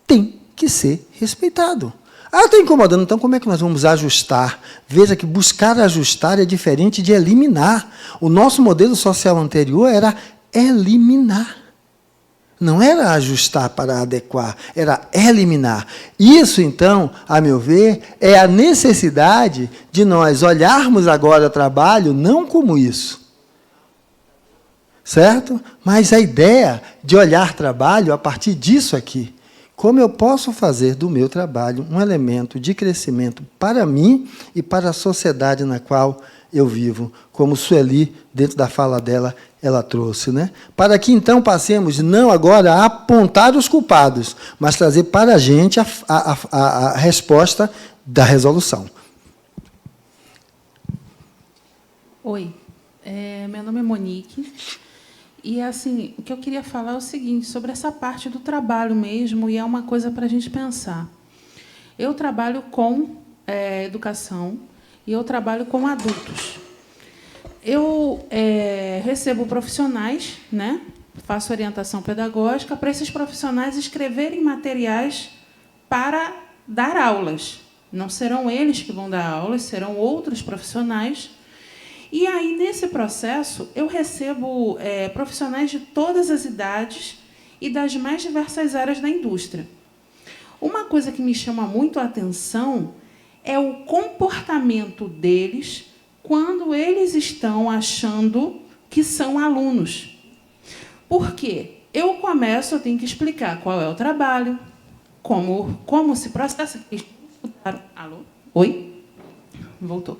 tem que ser respeitado. Está incomodando, então como é que nós vamos ajustar? Veja que buscar ajustar é diferente de eliminar. O nosso modelo social anterior era eliminar. Não era ajustar para adequar, era eliminar. Isso, então, a meu ver, é a necessidade de nós olharmos agora o trabalho não como isso. Certo? Mas a ideia de olhar trabalho a partir disso aqui. Como eu posso fazer do meu trabalho um elemento de crescimento para mim e para a sociedade na qual eu vivo, como Sueli, dentro da fala dela, ela trouxe, né? Para que, então, passemos não agora a apontar os culpados, mas trazer para a gente a resposta da resolução.
Oi, meu nome é Monique. E, assim, o que eu queria falar é o seguinte, sobre essa parte do trabalho mesmo, e é uma coisa para a gente pensar. Eu trabalho com educação e eu trabalho com adultos. Eu recebo profissionais, né? Faço orientação pedagógica para esses profissionais escreverem materiais para dar aulas. Não serão eles que vão dar aulas, serão outros profissionais. E aí, nesse processo, eu recebo profissionais de todas as idades e das mais diversas áreas da indústria. Uma coisa que me chama muito a atenção é o comportamento deles quando eles estão achando que são alunos. Por quê? Eu tenho que explicar qual é o trabalho, como se processa. Alô? Oi? Voltou.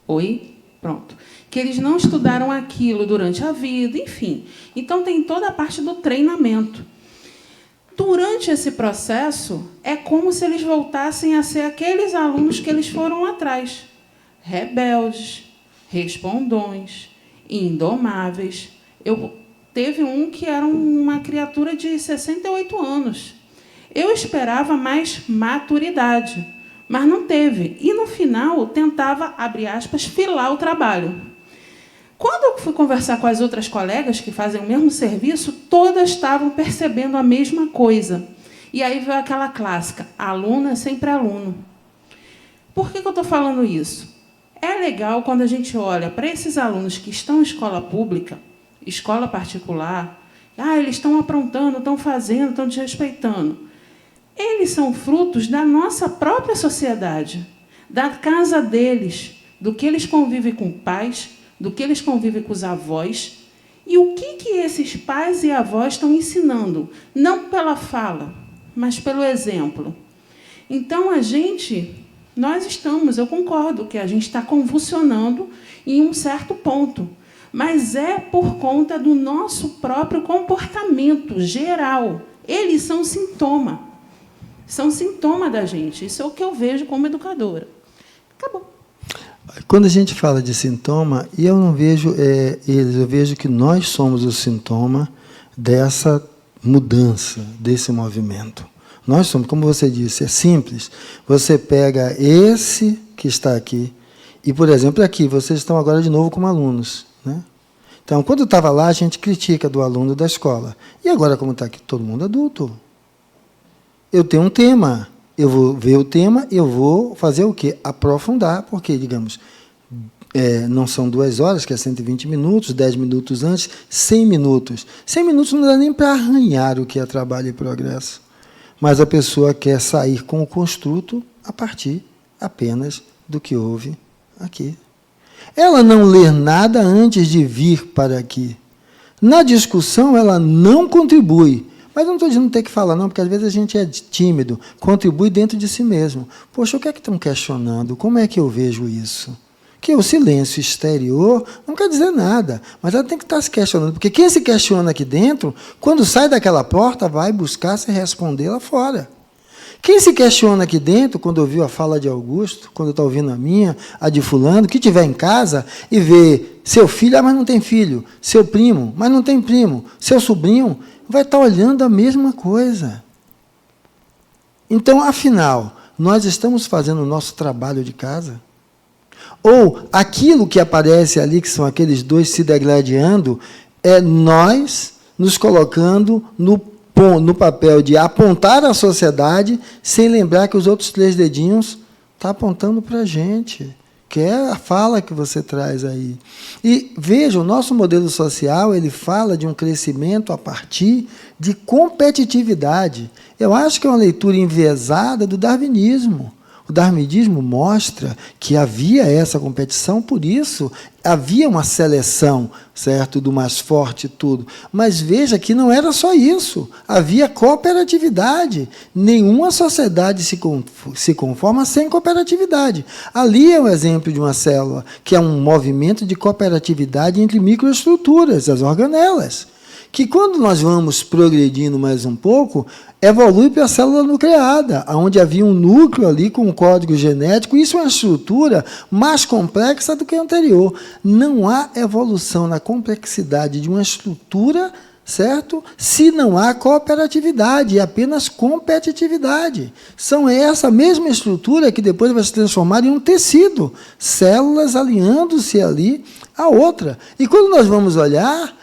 Oi? Pronto. Que eles não estudaram aquilo durante a vida, enfim. Então, tem toda a parte do treinamento. Durante esse processo, é como se eles voltassem a ser aqueles alunos que eles foram lá atrás. Rebeldes, respondões, indomáveis. Teve um que era uma criatura de 68 anos. Eu esperava mais maturidade, mas não teve. E, no final, tentava, abre aspas, filar o trabalho. Quando eu fui conversar com as outras colegas que fazem o mesmo serviço, todas estavam percebendo a mesma coisa. E aí veio aquela clássica, aluno é sempre aluno. Por que eu estou falando isso? É legal quando a gente olha para esses alunos que estão em escola pública, escola particular, eles estão aprontando, estão fazendo, estão desrespeitando. Eles são frutos da nossa própria sociedade, da casa deles, do que eles convivem com pais, do que eles convivem com os avós, e o que esses pais e avós estão ensinando, não pela fala, mas pelo exemplo. Então, eu concordo que a gente está convulsionando em um certo ponto, mas é por conta do nosso próprio comportamento geral. Eles são sintoma da gente. Isso é o que eu vejo como educadora. Acabou.
Quando a gente fala de sintoma, e eu não vejo eles, eu vejo que nós somos o sintoma dessa mudança, desse movimento. Nós somos, como você disse, é simples. Você pega esse que está aqui, e, por exemplo, aqui, vocês estão agora de novo como alunos, né? Então, quando eu estava lá, a gente critica do aluno da escola. E agora, como está aqui todo mundo adulto? Eu tenho um tema. Eu vou ver o tema e eu vou fazer o quê? Aprofundar, porque, digamos, não são 2 horas, que é 120 minutos, 10 minutos antes, 100 minutos. 100 minutos não dá nem para arranhar o que é trabalho e progresso. Mas a pessoa quer sair com o construto a partir apenas do que houve aqui. Ela não lê nada antes de vir para aqui. Na discussão, ela não contribui. Mas não estou dizendo não ter que falar, não, porque às vezes a gente é tímido, contribui dentro de si mesmo. Poxa, o que é que estão questionando? Como é que eu vejo isso? Que o silêncio exterior não quer dizer nada, mas ela tem que estar se questionando, porque quem se questiona aqui dentro, quando sai daquela porta, vai buscar se responder lá fora. Quem se questiona aqui dentro, quando ouviu a fala de Augusto, quando está ouvindo a minha, a de fulano, que estiver em casa e vê seu filho, mas não tem filho, seu primo, mas não tem primo, seu sobrinho, vai estar olhando a mesma coisa. Então, afinal, nós estamos fazendo o nosso trabalho de casa? Ou aquilo que aparece ali, que são aqueles 2 se degladiando, é nós nos colocando no papel de apontar a sociedade, sem lembrar que os outros 3 dedinhos estão apontando para a gente, que é a fala que você traz aí. E veja, o nosso modelo social, ele fala de um crescimento a partir de competitividade. Eu acho que é uma leitura enviesada do darwinismo. O darwinismo mostra que havia essa competição, por isso havia uma seleção, certo, do mais forte e tudo. Mas veja que não era só isso. Havia cooperatividade. Nenhuma sociedade se conforma sem cooperatividade. Ali é um exemplo de uma célula, que é um movimento de cooperatividade entre microestruturas, as organelas, que quando nós vamos progredindo mais um pouco, evolui para a célula nucleada, onde havia um núcleo ali com um código genético. Isso é uma estrutura mais complexa do que a anterior. Não há evolução na complexidade de uma estrutura, certo? Se não há cooperatividade, é apenas competitividade. São essa mesma estrutura que depois vai se transformar em um tecido, células alinhando-se ali a outra. E quando nós vamos olhar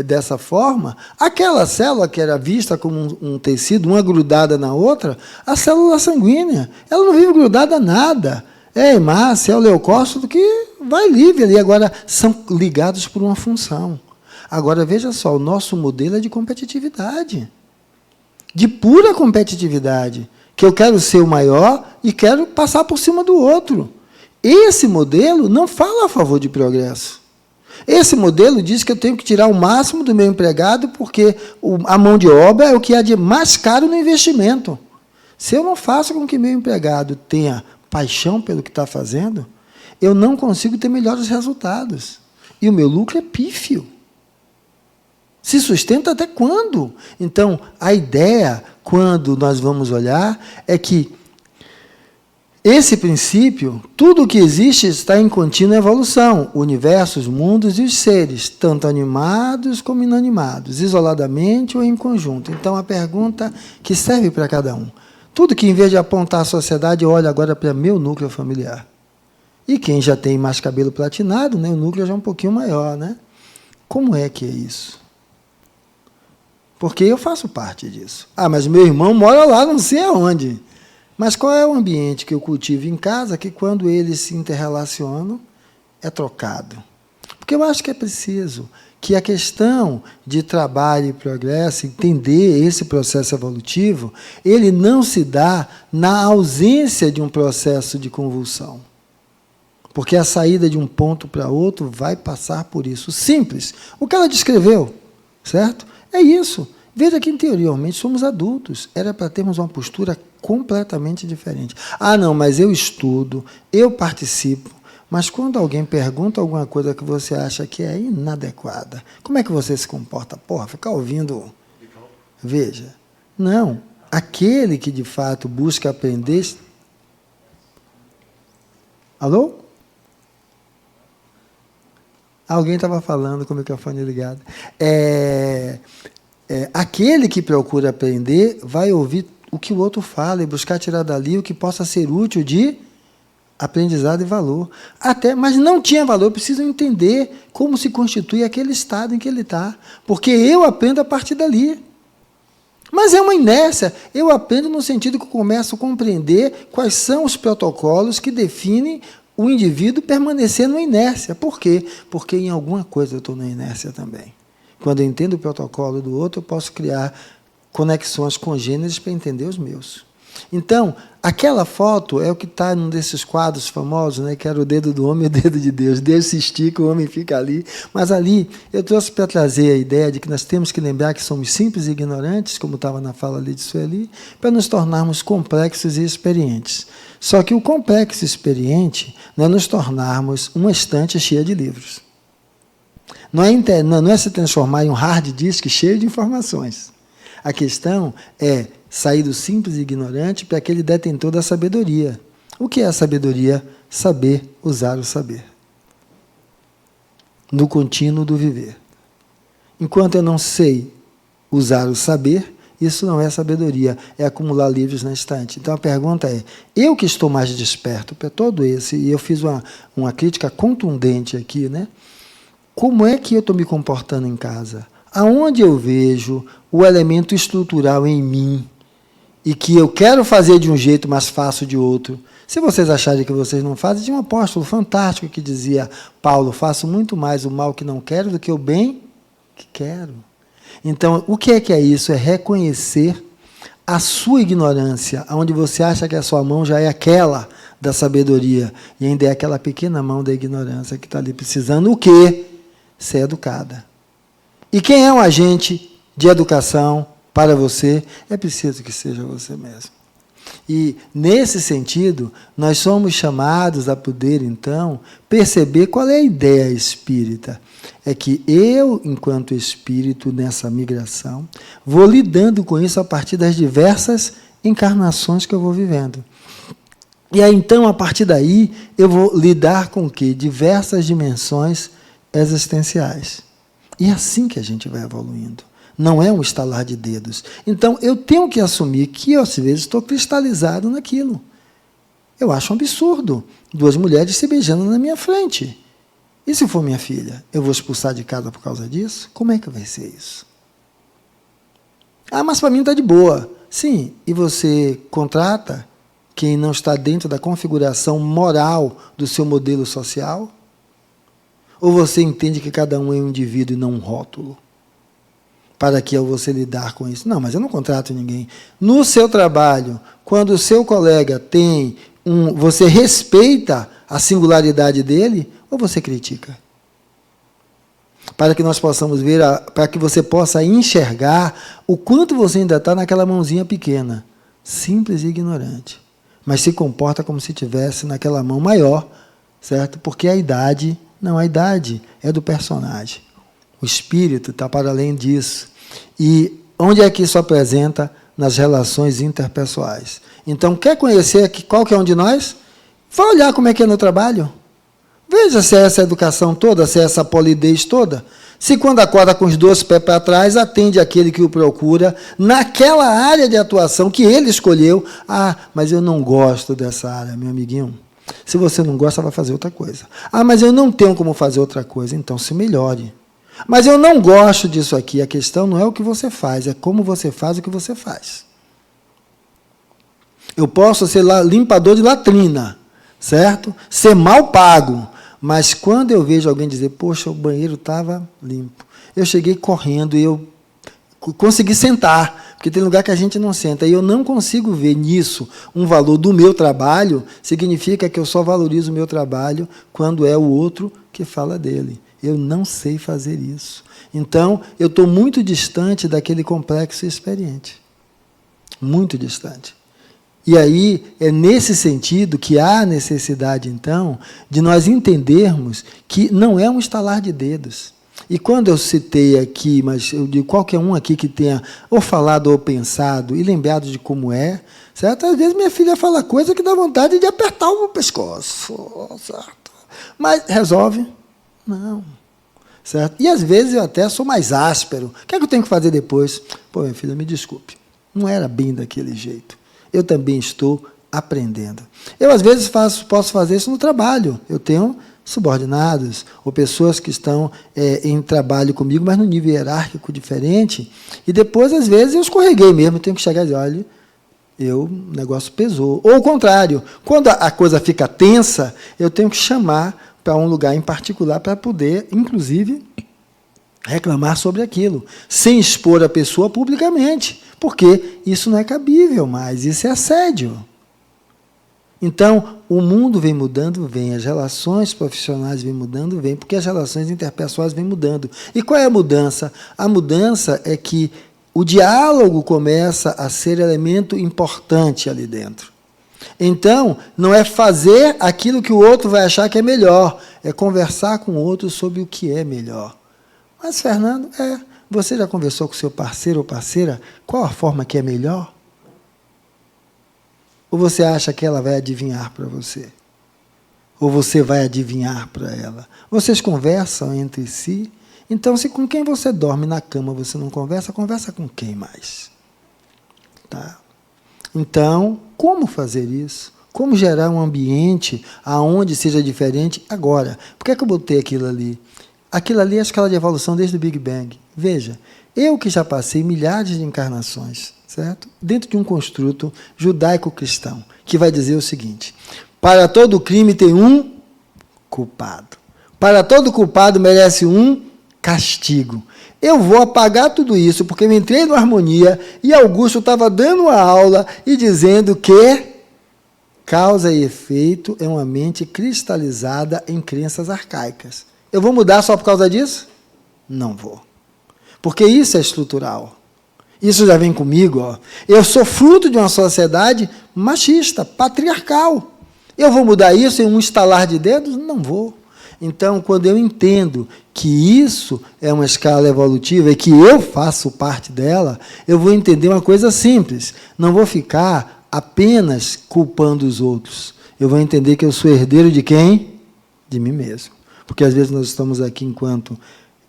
dessa forma, aquela célula que era vista como um tecido, uma grudada na outra, a célula sanguínea, ela não vive grudada a nada. É hemácia, é o leucócito que vai livre ali. Agora, são ligados por uma função. Agora, veja só, o nosso modelo é de competitividade. De pura competitividade. Que eu quero ser o maior e quero passar por cima do outro. Esse modelo não fala a favor de progresso. Esse modelo diz que eu tenho que tirar o máximo do meu empregado porque a mão de obra é o que há de mais caro no investimento. Se eu não faço com que meu empregado tenha paixão pelo que está fazendo, eu não consigo ter melhores resultados. E o meu lucro é pífio. Se sustenta até quando? Então, a ideia, quando nós vamos olhar, é que esse princípio, tudo o que existe está em contínua evolução. O universo, os mundos e os seres, tanto animados como inanimados, isoladamente ou em conjunto. Então, a pergunta que serve para cada um. Tudo que, em vez de apontar a sociedade, eu olho agora para meu núcleo familiar. E quem já tem mais cabelo platinado, né, o núcleo já é um pouquinho maior, né? Como é que é isso? Porque eu faço parte disso. Ah, mas meu irmão mora lá, não sei aonde. Mas qual é o ambiente que eu cultivo em casa que, quando eles se interrelacionam, é trocado? Porque eu acho que é preciso que a questão de trabalho e progresso, entender esse processo evolutivo, ele não se dá na ausência de um processo de convulsão. Porque a saída de um ponto para outro vai passar por isso. Simples. O que ela descreveu, certo? É isso. Veja que, interiormente, somos adultos. Era para termos uma postura completamente diferente. Ah, não, mas eu estudo, eu participo. Mas quando alguém pergunta alguma coisa que você acha que é inadequada, como é que você se comporta? Porra, ficar ouvindo... Veja. Não. Aquele que, de fato, busca aprender... Alô? Alguém estava falando com o microfone ligado. Aquele que procura aprender vai ouvir o que o outro fala e buscar tirar dali o que possa ser útil de aprendizado e valor. Mas não tinha valor, eu preciso entender como se constitui aquele estado em que ele está. Porque eu aprendo a partir dali. Mas é uma inércia. Eu aprendo no sentido que eu começo a compreender quais são os protocolos que definem o indivíduo permanecer na inércia. Por quê? Porque em alguma coisa eu estou na inércia também. Quando eu entendo o protocolo do outro, eu posso criar conexões congêneres para entender os meus. Então, aquela foto é o que está num desses quadros famosos, né, que era o dedo do homem e o dedo de Deus. Deus se estica, o homem fica ali. Mas ali, eu trouxe para trazer a ideia de que nós temos que lembrar que somos simples e ignorantes, como estava na fala ali de Sueli, para nos tornarmos complexos e experientes. Só que o complexo e experiente não é nos tornarmos uma estante cheia de livros. Não é se transformar em um hard disk cheio de informações. A questão é sair do simples e ignorante para aquele detentor da sabedoria. O que é a sabedoria? Saber usar o saber. No contínuo do viver. Enquanto eu não sei usar o saber, isso não é sabedoria, é acumular livros na estante. Então a pergunta é, eu que estou mais desperto para todo esse, e eu fiz uma crítica contundente aqui, né? Como é que eu estou me comportando em casa? Aonde eu vejo o elemento estrutural em mim e que eu quero fazer de um jeito, mas faço de outro? Se vocês acharem que vocês não fazem, tinha um apóstolo fantástico que dizia, Paulo, faço muito mais o mal que não quero do que o bem que quero. Então, o que é isso? É reconhecer a sua ignorância, onde você acha que a sua mão já é aquela da sabedoria, e ainda é aquela pequena mão da ignorância que está ali precisando o quê? Ser educada. E quem é um agente de educação para você? É preciso que seja você mesmo. E, nesse sentido, nós somos chamados a poder, então, perceber qual é a ideia espírita. É que eu, enquanto espírito, nessa migração, vou lidando com isso a partir das diversas encarnações que eu vou vivendo. E aí, então, a partir daí, eu vou lidar com o quê? Diversas dimensões existenciais. E é assim que a gente vai evoluindo. Não é um estalar de dedos. Então, eu tenho que assumir que eu, às vezes, estou cristalizado naquilo. Eu acho um absurdo 2 mulheres se beijando na minha frente. E se for minha filha, eu vou expulsar de casa por causa disso? Como é que vai ser isso? Ah, mas para mim está de boa. Sim, e você contrata quem não está dentro da configuração moral do seu modelo social? Ou você entende que cada um é um indivíduo e não um rótulo? Para que você lidar com isso? Não, mas eu não contrato ninguém. No seu trabalho, quando o seu colega tem você respeita a singularidade dele, ou você critica? Para que nós possamos ver, para que você possa enxergar o quanto você ainda está naquela mãozinha pequena, simples e ignorante, mas se comporta como se estivesse naquela mão maior, certo? Porque a idade é do personagem. O espírito está para além disso. E onde é que isso apresenta? Nas relações interpessoais. Então, quer conhecer qual que é um de nós? Vai olhar como é que é no trabalho. Veja se é essa educação toda, se é essa polidez toda. Se quando acorda com os 2 pés para trás, atende aquele que o procura naquela área de atuação que ele escolheu. Ah, mas eu não gosto dessa área, meu amiguinho. Se você não gosta, vai fazer outra coisa. Ah, mas eu não tenho como fazer outra coisa. Então, se melhore. Mas eu não gosto disso aqui. A questão não é o que você faz, é como você faz o que você faz. Eu posso ser limpador de latrina, certo? Ser mal pago. Mas quando eu vejo alguém dizer, poxa, o banheiro estava limpo. Eu cheguei correndo e eu consegui sentar, porque tem lugar que a gente não senta. E eu não consigo ver nisso um valor do meu trabalho, significa que eu só valorizo o meu trabalho quando é o outro que fala dele. Eu não sei fazer isso. Então, eu estou muito distante daquele complexo experiente. Muito distante. E aí, é nesse sentido que há necessidade, então, de nós entendermos que não é um estalar de dedos. E quando eu citei aqui, mas eu digo qualquer um aqui que tenha ou falado ou pensado e lembrado de como é, certo? Às vezes minha filha fala coisa que dá vontade de apertar o pescoço, certo? Mas resolve? Não. Certo? E às vezes eu até sou mais áspero. O que é que eu tenho que fazer depois? Pô, minha filha, me desculpe. Não era bem daquele jeito. Eu também estou aprendendo. Eu, às vezes, posso fazer isso no trabalho. Eu tenho subordinados, ou pessoas que estão em trabalho comigo, mas no nível hierárquico diferente, e depois, às vezes, eu escorreguei mesmo, eu tenho que chegar e dizer, olha, o negócio pesou. Ou o contrário, quando a coisa fica tensa, eu tenho que chamar para um lugar em particular para poder, inclusive, reclamar sobre aquilo, sem expor a pessoa publicamente, porque isso não é cabível mais, isso é assédio. Então, o mundo vem mudando, vem, as relações profissionais vêm mudando, vem, porque as relações interpessoais vêm mudando. E qual é a mudança? A mudança é que o diálogo começa a ser elemento importante ali dentro. Então, não é fazer aquilo que o outro vai achar que é melhor, é conversar com o outro sobre o que é melhor. Mas, Fernando, você já conversou com o seu parceiro ou parceira? Qual a forma que é melhor? Ou você acha que ela vai adivinhar para você? Ou você vai adivinhar para ela? Vocês conversam entre si? Então, se com quem você dorme na cama você não conversa, conversa com quem mais? Tá? Então, como fazer isso? Como gerar um ambiente aonde seja diferente agora? Por que é que eu botei aquilo ali? Aquilo ali é a escala de evolução desde o Big Bang. Veja, eu que já passei milhares de encarnações, certo? Dentro de um construto judaico-cristão, que vai dizer o seguinte, para todo crime tem um culpado. Para todo culpado merece um castigo. Eu vou apagar tudo isso, porque eu entrei no Harmonia e Augusto estava dando uma aula e dizendo que causa e efeito é uma mente cristalizada em crenças arcaicas. Eu vou mudar só por causa disso? Não vou. Porque isso é estrutural. Isso já vem comigo. Ó. Eu sou fruto de uma sociedade machista, patriarcal. Eu vou mudar isso em um estalar de dedos? Não vou. Então, quando eu entendo que isso é uma escala evolutiva e que eu faço parte dela, eu vou entender uma coisa simples. Não vou ficar apenas culpando os outros. Eu vou entender que eu sou herdeiro de quem? De mim mesmo. Porque, às vezes, nós estamos aqui enquanto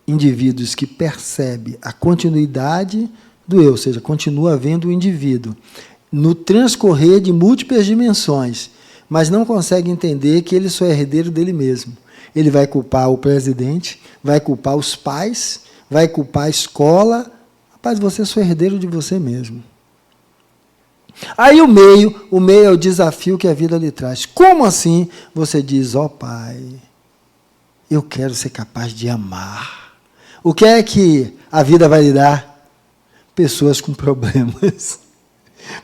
indivíduos que percebem a continuidade do eu, ou seja, continua havendo o indivíduo no transcorrer de múltiplas dimensões, mas não consegue entender que ele só é herdeiro dele mesmo. Ele vai culpar o presidente, vai culpar os pais, vai culpar a escola. Rapaz, você é só herdeiro de você mesmo. Aí o meio é o desafio que a vida lhe traz. Como assim? Você diz, ó Pai, eu quero ser capaz de amar. O que é que a vida vai lhe dar? Pessoas com problemas.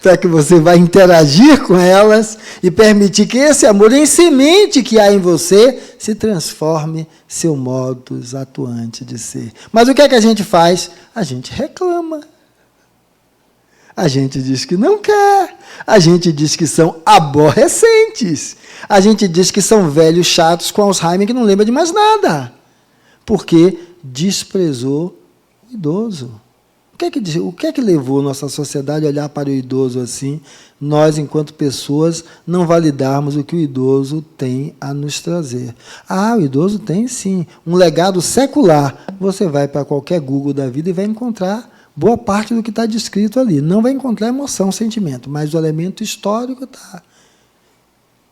Para que você vai interagir com elas e permitir que esse amor em semente que há em você se transforme seu modus atuante de ser. Mas o que é que a gente faz? A gente reclama. A gente diz que não quer. A gente diz que são aborrecentes. A gente diz que são velhos chatos com Alzheimer que não lembra de mais nada. Porque desprezou o idoso. O que é que levou nossa sociedade a olhar para o idoso assim? Nós, enquanto pessoas, não validarmos o que o idoso tem a nos trazer. Ah, o idoso tem, sim, um legado secular. Você vai para qualquer Google da vida e vai encontrar boa parte do que está descrito ali. Não vai encontrar emoção, sentimento, mas o elemento histórico está.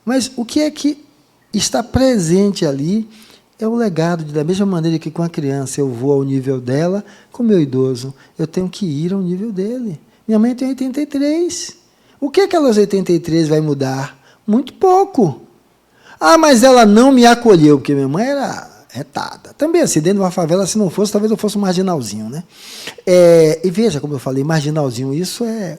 Mas o que é que está presente ali é o legado, da mesma maneira que com a criança eu vou ao nível dela, com o meu idoso, eu tenho que ir ao nível dele. Minha mãe tem 83. O que aquelas 83 vai mudar? Muito pouco. Ah, mas ela não me acolheu, porque minha mãe era retada. Também, assim, dentro de uma favela, se não fosse, talvez eu fosse um marginalzinho, né? E veja, como eu falei, marginalzinho, isso é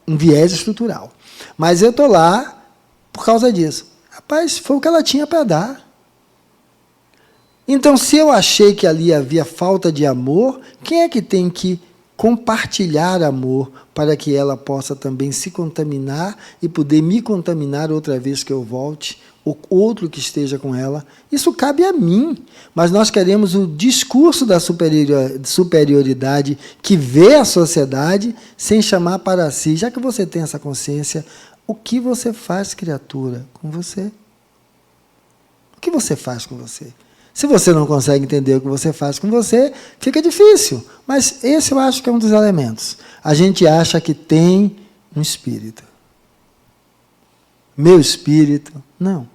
um viés estrutural. Mas eu estou lá por causa disso. Rapaz, foi o que ela tinha para dar. Então, se eu achei que ali havia falta de amor, quem é que tem que compartilhar amor para que ela possa também se contaminar e poder me contaminar outra vez que eu volte, ou outro que esteja com ela? Isso cabe a mim. Mas nós queremos o discurso da superioridade que vê a sociedade sem chamar para si. Já que você tem essa consciência, o que você faz, criatura, com você? O que você faz com você? Se você não consegue entender o que você faz com você, fica difícil. Mas esse eu acho que é um dos elementos. A gente acha que tem um espírito. Meu espírito. Não.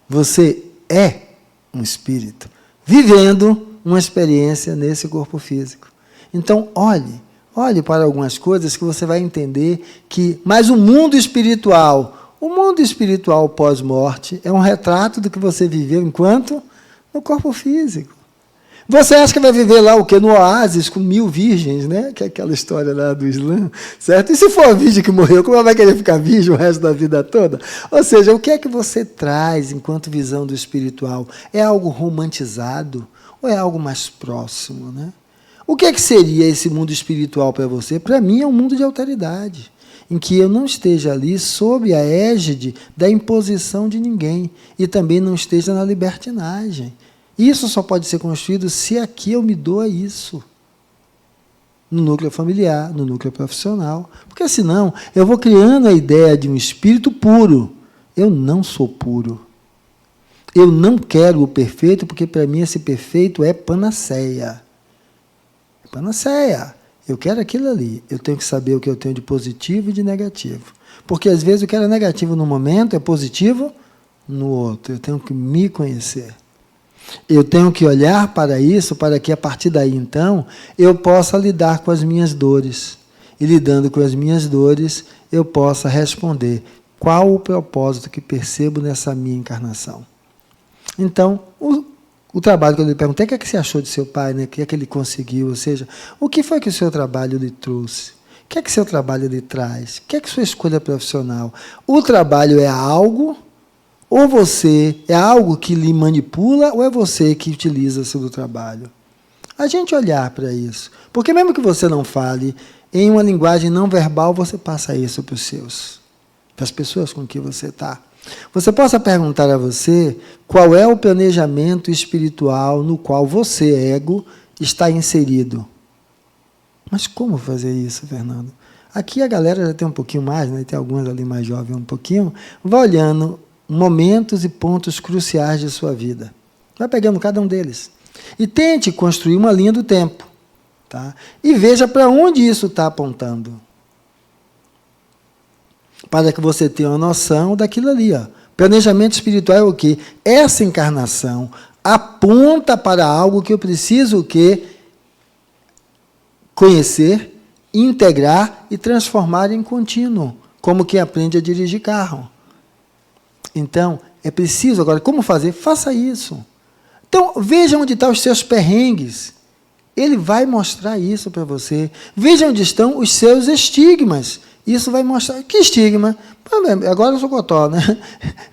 Você é um espírito, vivendo uma experiência nesse corpo físico. Então, olhe para algumas coisas que você vai entender que... Mas o mundo espiritual pós-morte é um retrato do que você viveu enquanto... no corpo físico. Você acha que vai viver lá o quê? No oásis com 1000 virgens, né? Que é aquela história lá do Islã, certo? E se for a virgem que morreu, como ela vai querer ficar virgem o resto da vida toda? Ou seja, o que é que você traz enquanto visão do espiritual? É algo romantizado ou é algo mais próximo, né? O que é que seria esse mundo espiritual para você? Para mim é um mundo de alteridade, em que eu não esteja ali sob a égide da imposição de ninguém e também não esteja na libertinagem. Isso só pode ser construído se aqui eu me dou a isso. No núcleo familiar, no núcleo profissional. Porque senão eu vou criando a ideia de um espírito puro. Eu não sou puro. Eu não quero o perfeito, porque para mim esse perfeito é panaceia. É panaceia. Eu quero aquilo ali. Eu tenho que saber o que eu tenho de positivo e de negativo. Porque às vezes o que era negativo no momento é positivo no outro. Eu tenho que me conhecer. Eu tenho que olhar para isso, para que a partir daí, então, eu possa lidar com as minhas dores. E lidando com as minhas dores, eu possa responder qual o propósito que percebo nessa minha encarnação. Então, o trabalho que eu lhe perguntei, o que é que você achou de seu pai, né? O que é que ele conseguiu? Ou seja, o que foi que o seu trabalho lhe trouxe? O que é que seu trabalho lhe traz? O que é que sua escolha profissional? O trabalho é algo, ou você é algo que lhe manipula, ou é você que utiliza-se do trabalho? A gente olhar para isso. Porque mesmo que você não fale, em uma linguagem não verbal, você passa isso para os seus, para as pessoas com que você está. Você possa perguntar a você qual é o planejamento espiritual no qual você, ego, está inserido. Mas como fazer isso, Fernando? Aqui a galera já tem um pouquinho mais, né? Tem alguns ali mais jovens um pouquinho. Vai olhando momentos e pontos cruciais de sua vida. Vai pegando cada um deles. E tente construir uma linha do tempo. Tá? E veja para onde isso está apontando. Para que você tenha uma noção daquilo ali. Ó. Planejamento espiritual é o quê? Essa encarnação aponta para algo que eu preciso o quê? Conhecer, integrar e transformar em contínuo, como quem aprende a dirigir carro. Então, é preciso agora, como fazer? Faça isso. Então, veja onde estão os seus perrengues. Ele vai mostrar isso para você. Veja onde estão os seus estigmas. Isso vai mostrar. Que estigma? Agora eu sou cotó, né?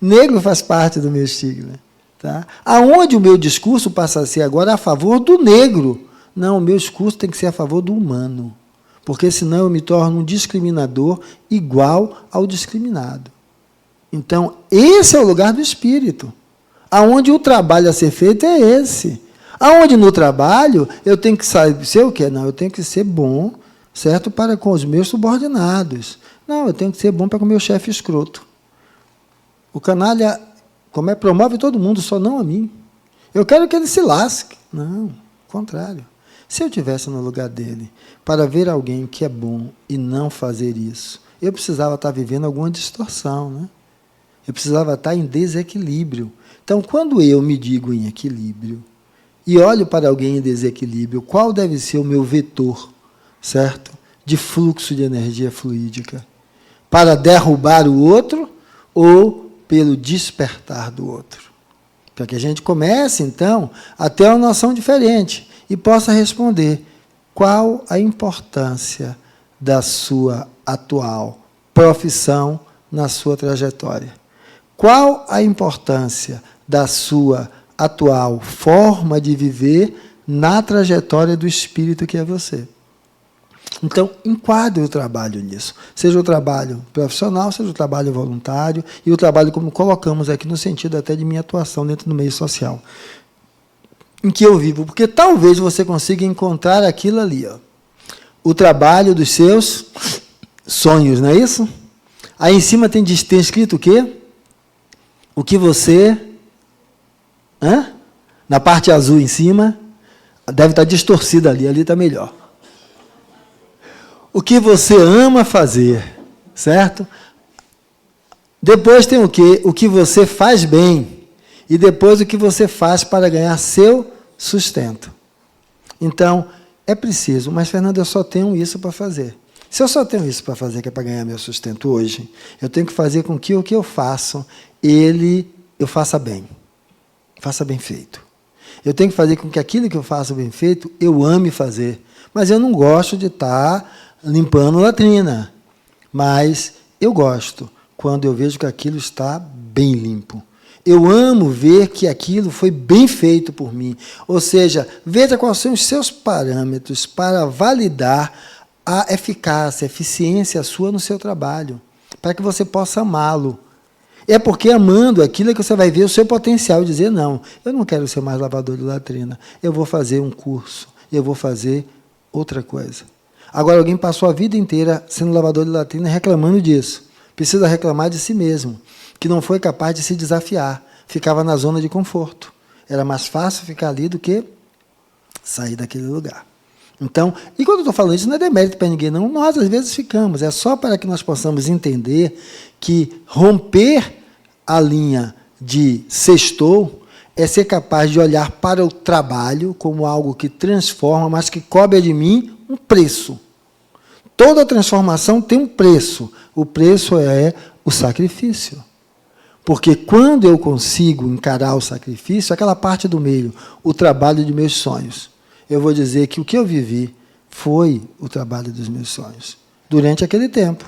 Negro faz parte do meu estigma. Tá? Aonde o meu discurso passa a ser agora a favor do negro. Não, o meu discurso tem que ser a favor do humano. Porque senão eu me torno um discriminador igual ao discriminado. Então, esse é o lugar do espírito. Aonde o trabalho a ser feito é esse. Aonde no trabalho eu tenho que ser o quê? Não, eu tenho que ser bom, certo? Para com os meus subordinados. Não, eu tenho que ser bom para com o meu chefe escroto. O canalha promove todo mundo, só não a mim. Eu quero que ele se lasque. Não, ao contrário. Se eu estivesse no lugar dele, para ver alguém que é bom e não fazer isso, eu precisava estar vivendo alguma distorção, né? Eu precisava estar em desequilíbrio. Então, quando eu me digo em equilíbrio e olho para alguém em desequilíbrio, qual deve ser o meu vetor, certo? De fluxo de energia fluídica? Para derrubar o outro ou pelo despertar do outro? Para que a gente comece, então, a ter uma noção diferente e possa responder qual a importância da sua atual profissão na sua trajetória. Qual a importância da sua atual forma de viver na trajetória do espírito que é você. Então, enquadre o trabalho nisso. Seja o trabalho profissional, seja o trabalho voluntário, e o trabalho, como colocamos aqui, no sentido até de minha atuação dentro do meio social, em que eu vivo. Porque talvez você consiga encontrar aquilo ali, ó, o trabalho dos seus sonhos, não é isso? Aí em cima tem escrito o quê? O que você... Na parte azul em cima, deve estar distorcida ali está melhor. O que você ama fazer, certo? Depois tem o quê? O que você faz bem. E depois o que você faz para ganhar seu sustento. Então, é preciso. Mas, Fernando, eu só tenho isso para fazer. Se eu só tenho isso para fazer, que é para ganhar meu sustento hoje, eu tenho que fazer com que o que eu faço, eu faça bem. Faça bem feito. Eu tenho que fazer com que aquilo que eu faço bem feito, eu ame fazer. Mas eu não gosto de estar limpando latrina. Mas eu gosto quando eu vejo que aquilo está bem limpo. Eu amo ver que aquilo foi bem feito por mim. Ou seja, veja quais são os seus parâmetros para validar a eficácia, a eficiência sua no seu trabalho, para que você possa amá-lo. É porque amando aquilo é que você vai ver o seu potencial e dizer, não, eu não quero ser mais lavador de latrina, eu vou fazer um curso, eu vou fazer outra coisa. Agora, alguém passou a vida inteira sendo lavador de latrina reclamando disso. Precisa reclamar de si mesmo, que não foi capaz de se desafiar, ficava na zona de conforto. Era mais fácil ficar ali do que sair daquele lugar. Então, e quando eu estou falando isso, não é demérito para ninguém, não. Nós, às vezes, ficamos. É só para que nós possamos entender que romper a linha de sextou é ser capaz de olhar para o trabalho como algo que transforma, mas que cobra de mim um preço. Toda transformação tem um preço. O preço é o sacrifício. Porque quando eu consigo encarar o sacrifício, aquela parte do meio, o trabalho de meus sonhos, eu vou dizer que o que eu vivi foi o trabalho dos meus sonhos, durante aquele tempo,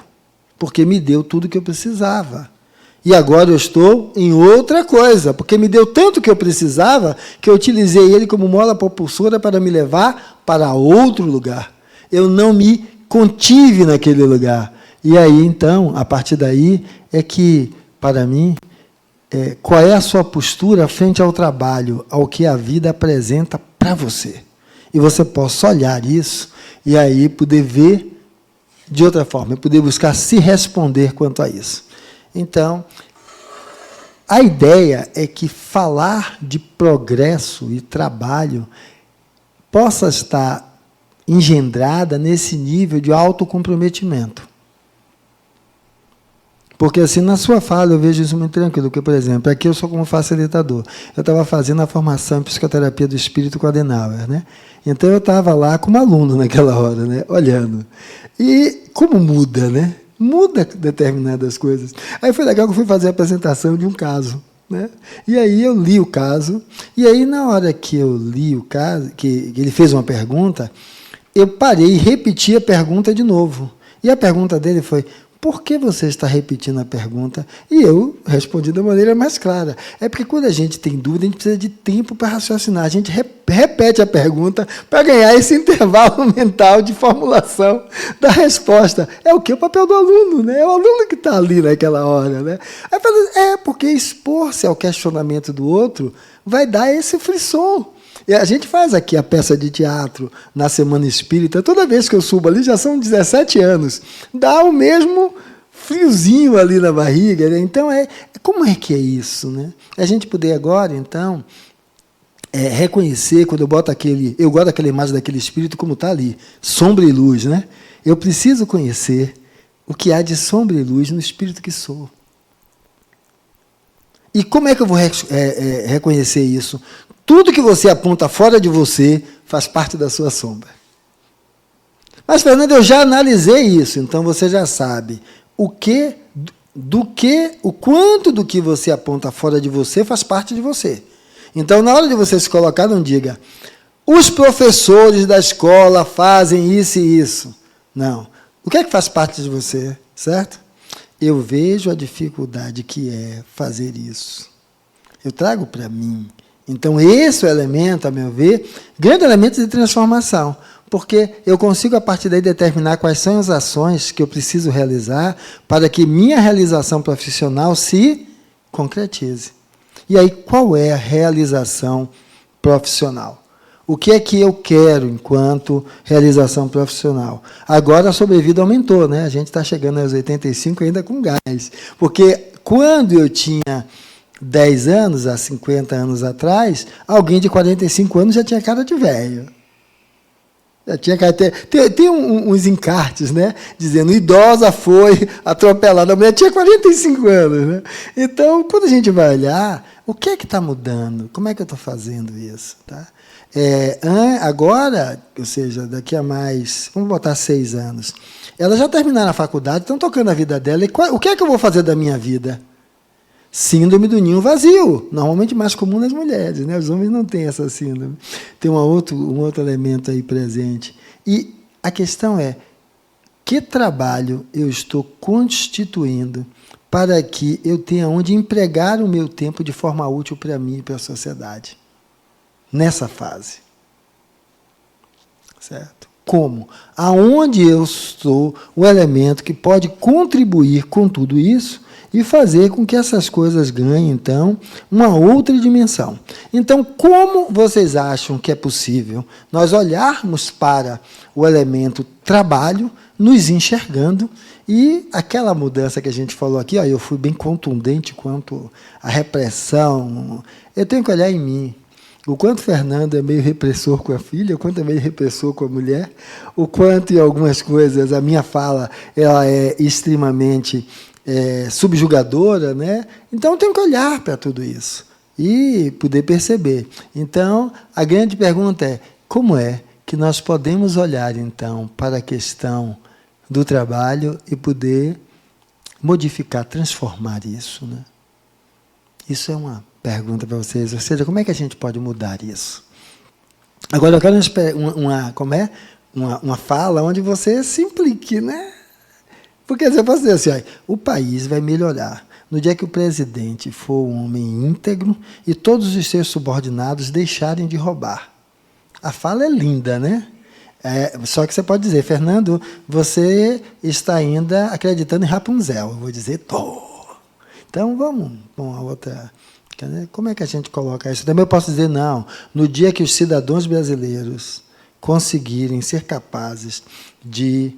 porque me deu tudo o que eu precisava. E agora eu estou em outra coisa, porque me deu tanto que eu precisava, que eu utilizei ele como mola propulsora para me levar para outro lugar. Eu não me contive naquele lugar. E aí, então, a partir daí, é que, para mim, qual é a sua postura frente ao trabalho, ao que a vida apresenta para você. E você possa olhar isso e aí poder ver de outra forma, e poder buscar se responder quanto a isso. Então, a ideia é que falar de progresso e trabalho possa estar engendrada nesse nível de autocomprometimento. Porque, assim, na sua fala, eu vejo isso muito tranquilo. Porque, por exemplo, aqui eu sou como facilitador. Eu estava fazendo a formação em psicoterapia do espírito com Adenauer, né? Então, eu estava lá como aluno naquela hora, né? Olhando. E como muda, né? Muda determinadas coisas. Aí foi legal que eu fui fazer a apresentação de um caso, né? E aí eu li o caso. E aí, na hora que eu li o caso, que ele fez uma pergunta, eu parei e repeti a pergunta de novo. E a pergunta dele foi: por que você está repetindo a pergunta? E eu respondi da maneira mais clara. É porque quando a gente tem dúvida, a gente precisa de tempo para raciocinar. A gente repete a pergunta para ganhar esse intervalo mental de formulação da resposta. É o que? O papel do aluno, né? É o aluno que está ali naquela hora, né? Aí fala, porque expor-se ao questionamento do outro vai dar esse frisson. E a gente faz aqui a peça de teatro na Semana Espírita, toda vez que eu subo ali, já são 17 anos, dá o mesmo friozinho ali na barriga, né? Então, como é que é isso, né? A gente poder agora, então, reconhecer, quando eu gosto daquela imagem daquele espírito como está ali, sombra e luz, né? Eu preciso conhecer o que há de sombra e luz no espírito que sou. E como é que eu vou reconhecer isso? Tudo que você aponta fora de você faz parte da sua sombra. Mas, Fernando, eu já analisei isso, então você já sabe o quanto do que você aponta fora de você faz parte de você. Então, na hora de você se colocar, não diga, os professores da escola fazem isso e isso. Não. O que é que faz parte de você, certo? Eu vejo a dificuldade que é fazer isso. Eu trago para mim. Então, esse é o elemento, a meu ver, grande elemento de transformação. Porque eu consigo, a partir daí, determinar quais são as ações que eu preciso realizar para que minha realização profissional se concretize. E aí, qual é a realização profissional? O que é que eu quero enquanto realização profissional? Agora a sobrevida aumentou, né? A gente está chegando aos 85 ainda com gás. Porque quando eu tinha 10 anos, há 50 anos atrás, alguém de 45 anos já tinha cara de velho. Já tinha cara de... Tem uns encartes, né? Dizendo, idosa foi atropelada. A mulher tinha 45 anos. Né? Então, quando a gente vai olhar, o que é que está mudando? Como é que eu estou fazendo isso? Tá? Agora, ou seja, daqui a mais, vamos botar 6 anos, elas já terminaram a faculdade, estão tocando a vida dela. E o que é que eu vou fazer da minha vida? Síndrome do ninho vazio, normalmente mais comum nas mulheres, né? Os homens não têm essa síndrome. Tem um outro elemento aí presente. E a questão é, que trabalho eu estou constituindo para que eu tenha onde empregar o meu tempo de forma útil para mim e para a sociedade? Nessa fase. Certo? Como? Aonde eu estou o elemento que pode contribuir com tudo isso e fazer com que essas coisas ganhem, então, uma outra dimensão. Então, como vocês acham que é possível nós olharmos para o elemento trabalho, nos enxergando, e aquela mudança que a gente falou aqui, eu fui bem contundente quanto à repressão, eu tenho que olhar em mim. O quanto Fernando é meio repressor com a filha, o quanto é meio repressor com a mulher, o quanto em algumas coisas a minha fala ela é extremamente subjugadora, né? Então eu tenho que olhar para tudo isso e poder perceber. Então a grande pergunta é, como é que nós podemos olhar então para a questão do trabalho e poder modificar, transformar isso, né? Isso é uma pergunta para vocês, ou seja, como é que a gente pode mudar isso? Agora eu quero uma fala onde você se implique, né? Porque eu posso dizer assim, o país vai melhorar no dia que o presidente for um homem íntegro e todos os seus subordinados deixarem de roubar. A fala é linda, né? Só que você pode dizer, Fernando, você está ainda acreditando em Rapunzel. Eu vou dizer, tô. Então vamos para uma outra... Como é que a gente coloca isso? Também eu posso dizer, não, no dia que os cidadãos brasileiros conseguirem ser capazes de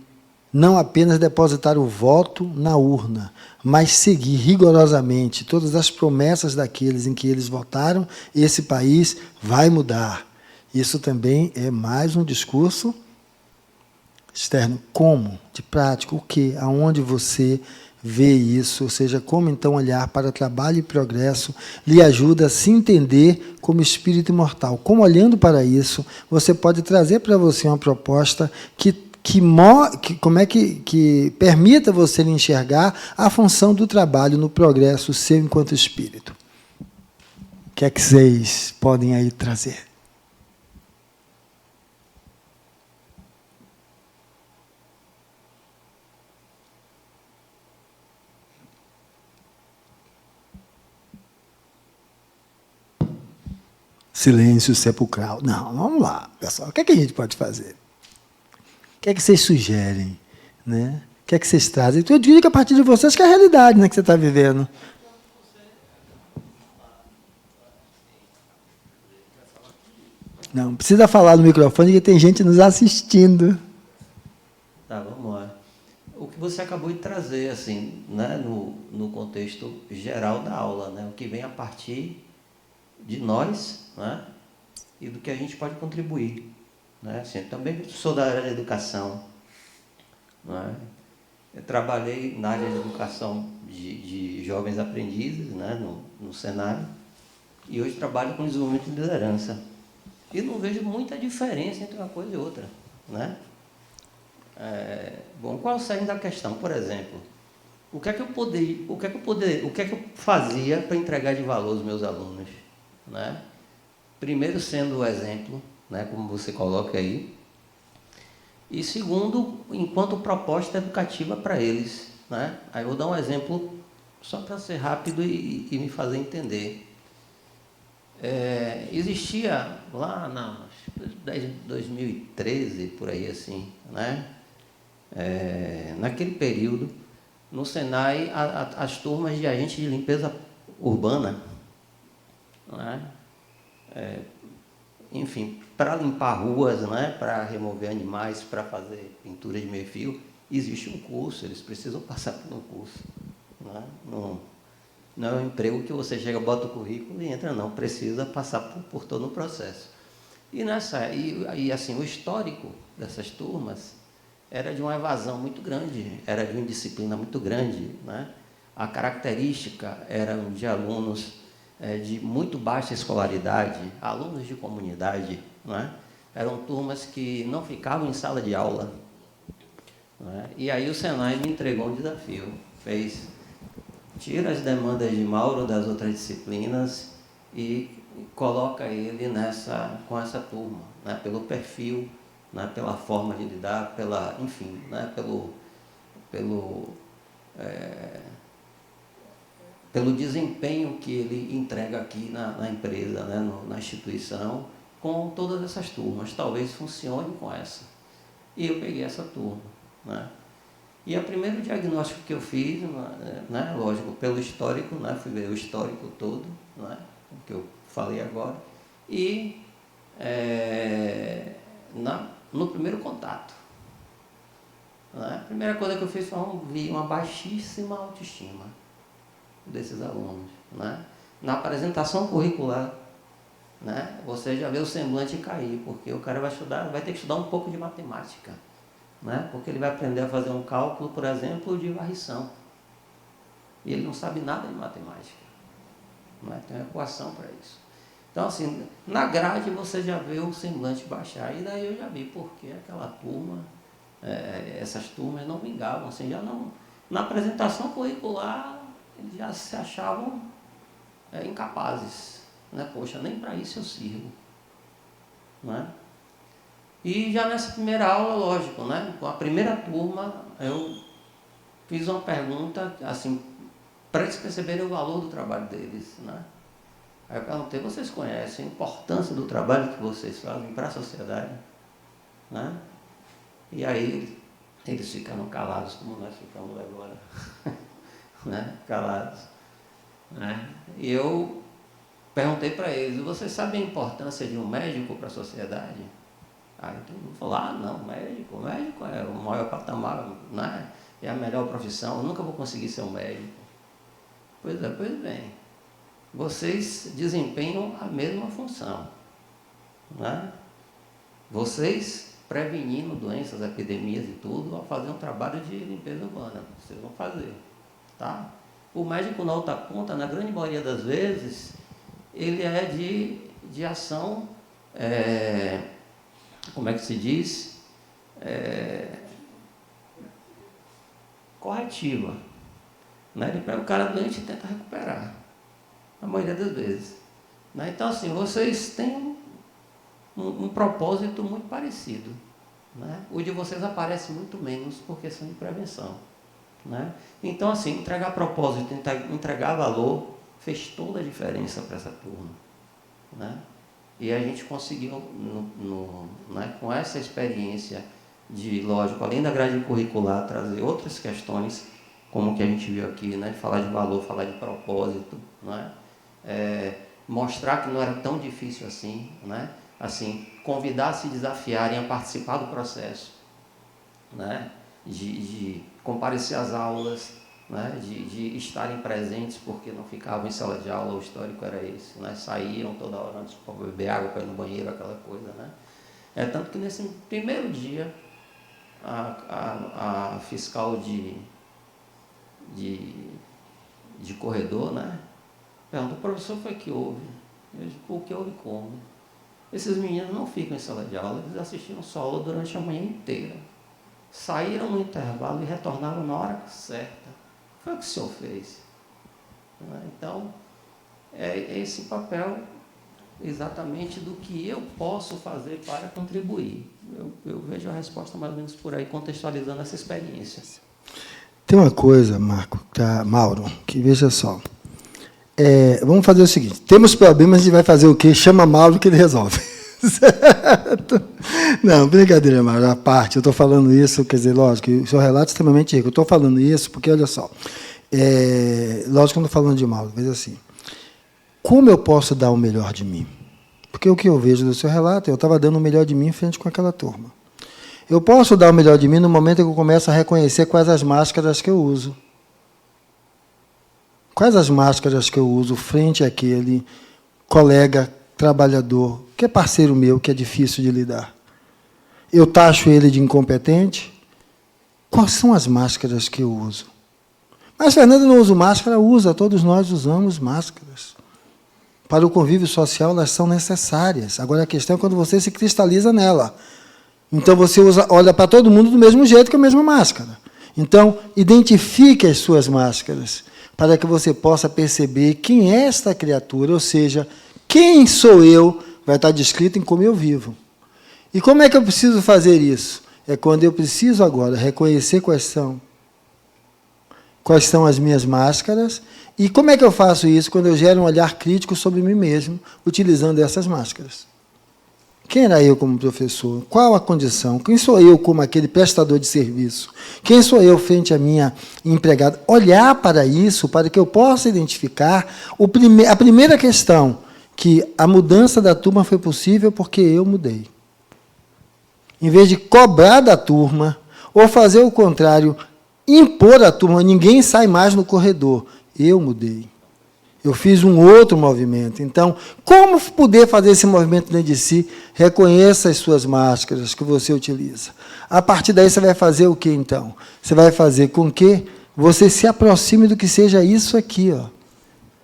não apenas depositar o voto na urna, mas seguir rigorosamente todas as promessas daqueles em que eles votaram, esse país vai mudar. Isso também é mais um discurso externo. Como? De prático? O quê? Aonde você vê isso? Ou seja, como então olhar para trabalho e progresso lhe ajuda a se entender como espírito imortal. Como olhando para isso, você pode trazer para você uma proposta que permita você enxergar a função do trabalho no progresso seu enquanto espírito. O que é que vocês podem aí trazer? Silêncio sepulcral. Não, vamos lá, pessoal. O que é que a gente pode fazer? O que é que vocês sugerem? Né? O que é que vocês trazem? Eu digo que a partir de vocês que é a realidade, né, que você está vivendo. Não, precisa falar no microfone que tem gente nos assistindo.
Tá, vamos lá. O que você acabou de trazer, assim, né, no contexto geral da aula, né, o que vem a partir de nós, né, e do que a gente pode contribuir. Né? Assim, eu também sou da área de educação. Né? Eu trabalhei na área de educação de jovens aprendizes, né, no Senai, e hoje trabalho com desenvolvimento de liderança. E não vejo muita diferença entre uma coisa e outra, né? Bom, qual é o cerne da questão? Por exemplo, o que é que eu fazia para entregar de valor aos meus alunos, né? Primeiro, sendo o exemplo, né, como você coloca aí, e segundo, enquanto proposta educativa para eles, né? Aí eu vou dar um exemplo só para ser rápido e me fazer entender. Existia lá em 2013, por aí assim, né? Naquele período, no Senai, as turmas de agentes de limpeza urbana, né? Enfim, para limpar ruas, né? Para remover animais, para fazer pintura de meio-fio, existe um curso, eles precisam passar por um curso, né? Não é um emprego que você chega, bota o currículo e entra, não. Precisa passar por todo o processo. E assim, o histórico dessas turmas era de uma evasão muito grande, era de uma indisciplina muito grande, né? A característica era de alunos de muito baixa escolaridade, alunos de comunidade, né? Eram turmas que não ficavam em sala de aula, né? E aí o Senai me entregou um desafio, tira as demandas de Mauro das outras disciplinas e coloca ele com essa turma, né? Pelo perfil, né? Pela forma de lidar, enfim, né? Pelo desempenho que ele entrega aqui na empresa, né? Na instituição, com todas essas turmas. Talvez funcione com essa. E eu peguei essa turma, né? E o primeiro diagnóstico que eu fiz, né, lógico, pelo histórico, né, fui ver o histórico todo, né, o que eu falei agora, e no primeiro contato, né, a primeira coisa que eu fiz foi uma baixíssima autoestima desses alunos, né. Na apresentação curricular, né, você já vê o semblante cair, porque o cara vai ter que estudar um pouco de matemática, né? Porque ele vai aprender a fazer um cálculo, por exemplo, de varrição. E ele não sabe nada de matemática. Né? Tem uma equação para isso. Então, assim, na grade você já vê o semblante baixar. E daí eu já vi porque aquela turma, essas turmas não vingavam. Assim, já não, na apresentação curricular, eles já se achavam incapazes. Né? Poxa, nem para isso eu sirvo. Né? E já nessa primeira aula, lógico, né? Com a primeira turma, eu fiz uma pergunta, assim, para eles perceberem o valor do trabalho deles, né? Aí eu perguntei, vocês conhecem a importância do trabalho que vocês fazem para a sociedade? Né? E aí eles ficaram calados, como nós ficamos agora, né? Calados. Né? E eu perguntei para eles, vocês sabem a importância de um médico para a sociedade? Aí todo mundo falou, não, médico é o maior patamar, né? É a melhor profissão, eu nunca vou conseguir ser um médico. Pois bem, vocês desempenham a mesma função, né? Vocês prevenindo doenças, epidemias e tudo, ao fazer um trabalho de limpeza urbana, vocês vão fazer, tá? O médico na outra ponta, na grande maioria das vezes, ele é de ação, como é que se diz? Corretiva. Né? Ele pega o cara doente e tenta recuperar. A maioria das vezes. Né? Então, assim, vocês têm um propósito muito parecido. Né? O de vocês aparece muito menos porque são de prevenção. Né? Então, assim, entregar propósito, entregar valor, fez toda a diferença para essa turma. Né? E a gente conseguiu, né, com essa experiência lógico, além da grade curricular, trazer outras questões, como que a gente viu aqui, né, falar de valor, falar de propósito, né, mostrar que não era tão difícil assim, né, assim, convidar a se desafiarem a participar do processo, né, de comparecer às aulas, né, de estarem presentes porque não ficavam em sala de aula, o histórico era esse, né, saíam toda hora antes para beber água, para ir no banheiro, aquela coisa, né. Tanto que nesse primeiro dia, a fiscal de corredor, né, Pergunta, professor, foi que houve? Eu digo, o que houve como? Esses meninos não ficam em sala de aula, eles assistiram só aula durante a manhã inteira. Saíram no intervalo e retornaram na hora certa. Foi o que o senhor fez. Então, é esse papel exatamente do que eu posso fazer para contribuir. Eu vejo a resposta mais ou menos por aí, contextualizando essa experiência.
Tem uma coisa, Mauro, que veja só. Vamos fazer o seguinte, temos problemas, a gente vai fazer o quê? Chama Mauro que ele resolve. Certo? Não, brincadeira, Mauro, à parte, eu estou falando isso, quer dizer, lógico, o seu relato é extremamente rico. Eu estou falando isso porque, olha só, lógico que eu não estou falando de Mauro, mas assim, como eu posso dar o melhor de mim? Porque o que eu vejo do seu relato, eu estava dando o melhor de mim em frente com aquela turma. Eu posso dar o melhor de mim no momento que eu começo a reconhecer quais as máscaras que eu uso. Quais as máscaras que eu uso frente àquele colega, trabalhador, que é parceiro meu, que é difícil de lidar? Eu taxo ele de incompetente? Quais são as máscaras que eu uso? Mas, Fernando, não usa máscara? Usa, todos nós usamos máscaras. Para o convívio social, elas são necessárias. Agora, a questão é quando você se cristaliza nela. Então, você olha para todo mundo do mesmo jeito, que é a mesma máscara. Então, identifique as suas máscaras, para que você possa perceber quem é esta criatura, ou seja, quem sou eu, vai estar descrito em como eu vivo. E como é que eu preciso fazer isso? É quando eu preciso agora reconhecer quais são as minhas máscaras, e como é que eu faço isso? Quando eu gero um olhar crítico sobre mim mesmo, utilizando essas máscaras. Quem era eu como professor? Qual a condição? Quem sou eu como aquele prestador de serviço? Quem sou eu frente à minha empregada? Olhar para isso, para que eu possa identificar a primeira questão, que a mudança da turma foi possível porque eu mudei. Em vez de cobrar da turma, ou fazer o contrário, impor à turma, ninguém sai mais no corredor. Eu mudei. Eu fiz um outro movimento. Então, como poder fazer esse movimento dentro de si? Reconheça as suas máscaras que você utiliza. A partir daí, você vai fazer o quê, então? Você vai fazer com que você se aproxime do que seja isso aqui, ó.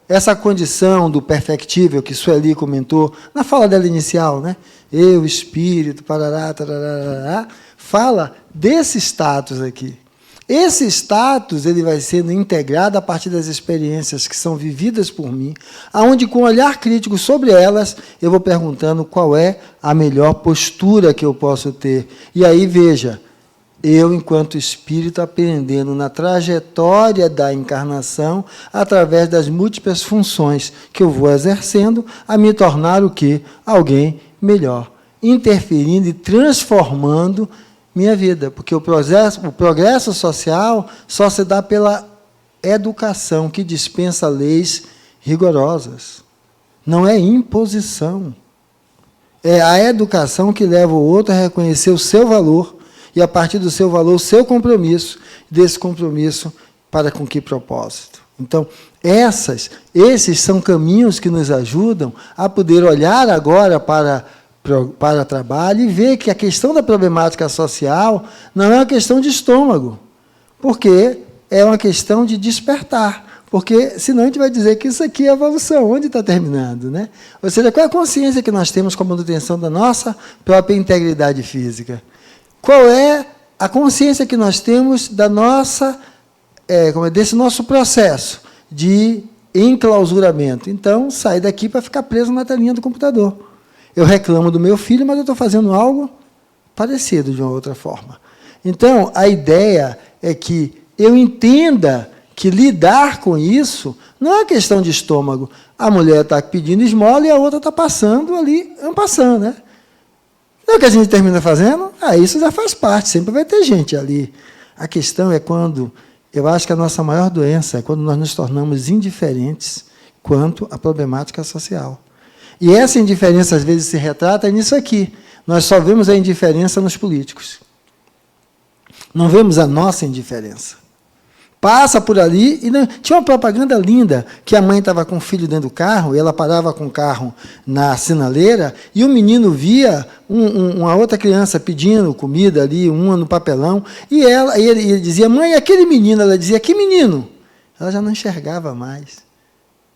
Essa condição do perfectível que Sueli comentou, na fala dela inicial, né? Eu, espírito, parará, tarará, fala desse status aqui. Esse status ele vai sendo integrado a partir das experiências que são vividas por mim, aonde com olhar crítico sobre elas, eu vou perguntando qual é a melhor postura que eu posso ter. E aí, veja, eu, enquanto espírito, aprendendo na trajetória da encarnação, através das múltiplas funções que eu vou exercendo, a me tornar o quê? Alguém melhor, interferindo e transformando minha vida, porque o progresso social só se dá pela educação, que dispensa leis rigorosas. Não é imposição. É a educação que leva o outro a reconhecer o seu valor, e, a partir do seu valor, o seu compromisso, desse compromisso, para com que propósito? Então, esses são caminhos que nos ajudam a poder olhar agora para trabalho e ver que a questão da problemática social não é uma questão de estômago, porque é uma questão de despertar, porque senão a gente vai dizer que isso aqui é evolução, onde está terminando, né? Ou seja, qual é a consciência que nós temos como manutenção da nossa própria integridade física? Qual é a consciência que nós temos da nossa, desse nosso processo de enclausuramento? Então, sai daqui para ficar preso na telinha do computador. Eu reclamo do meu filho, mas eu estou fazendo algo parecido de uma outra forma. Então, a ideia é que eu entenda que lidar com isso não é uma questão de estômago. A mulher está pedindo esmola e a outra está passando ali, passando, né? Não é o que a gente termina fazendo? Isso já faz parte, sempre vai ter gente ali. A questão é quando, eu acho que a nossa maior doença é quando nós nos tornamos indiferentes quanto à problemática social. E essa indiferença, às vezes, se retrata nisso aqui. Nós só vemos a indiferença nos políticos. Não vemos a nossa indiferença. Passa por ali e não... Tinha uma propaganda linda, que a mãe estava com o filho dentro do carro, e ela parava com o carro na sinaleira, e o menino via uma outra criança pedindo comida ali, uma no papelão, e ele dizia, mãe, aquele menino, ela dizia, que menino? Ela já não enxergava mais.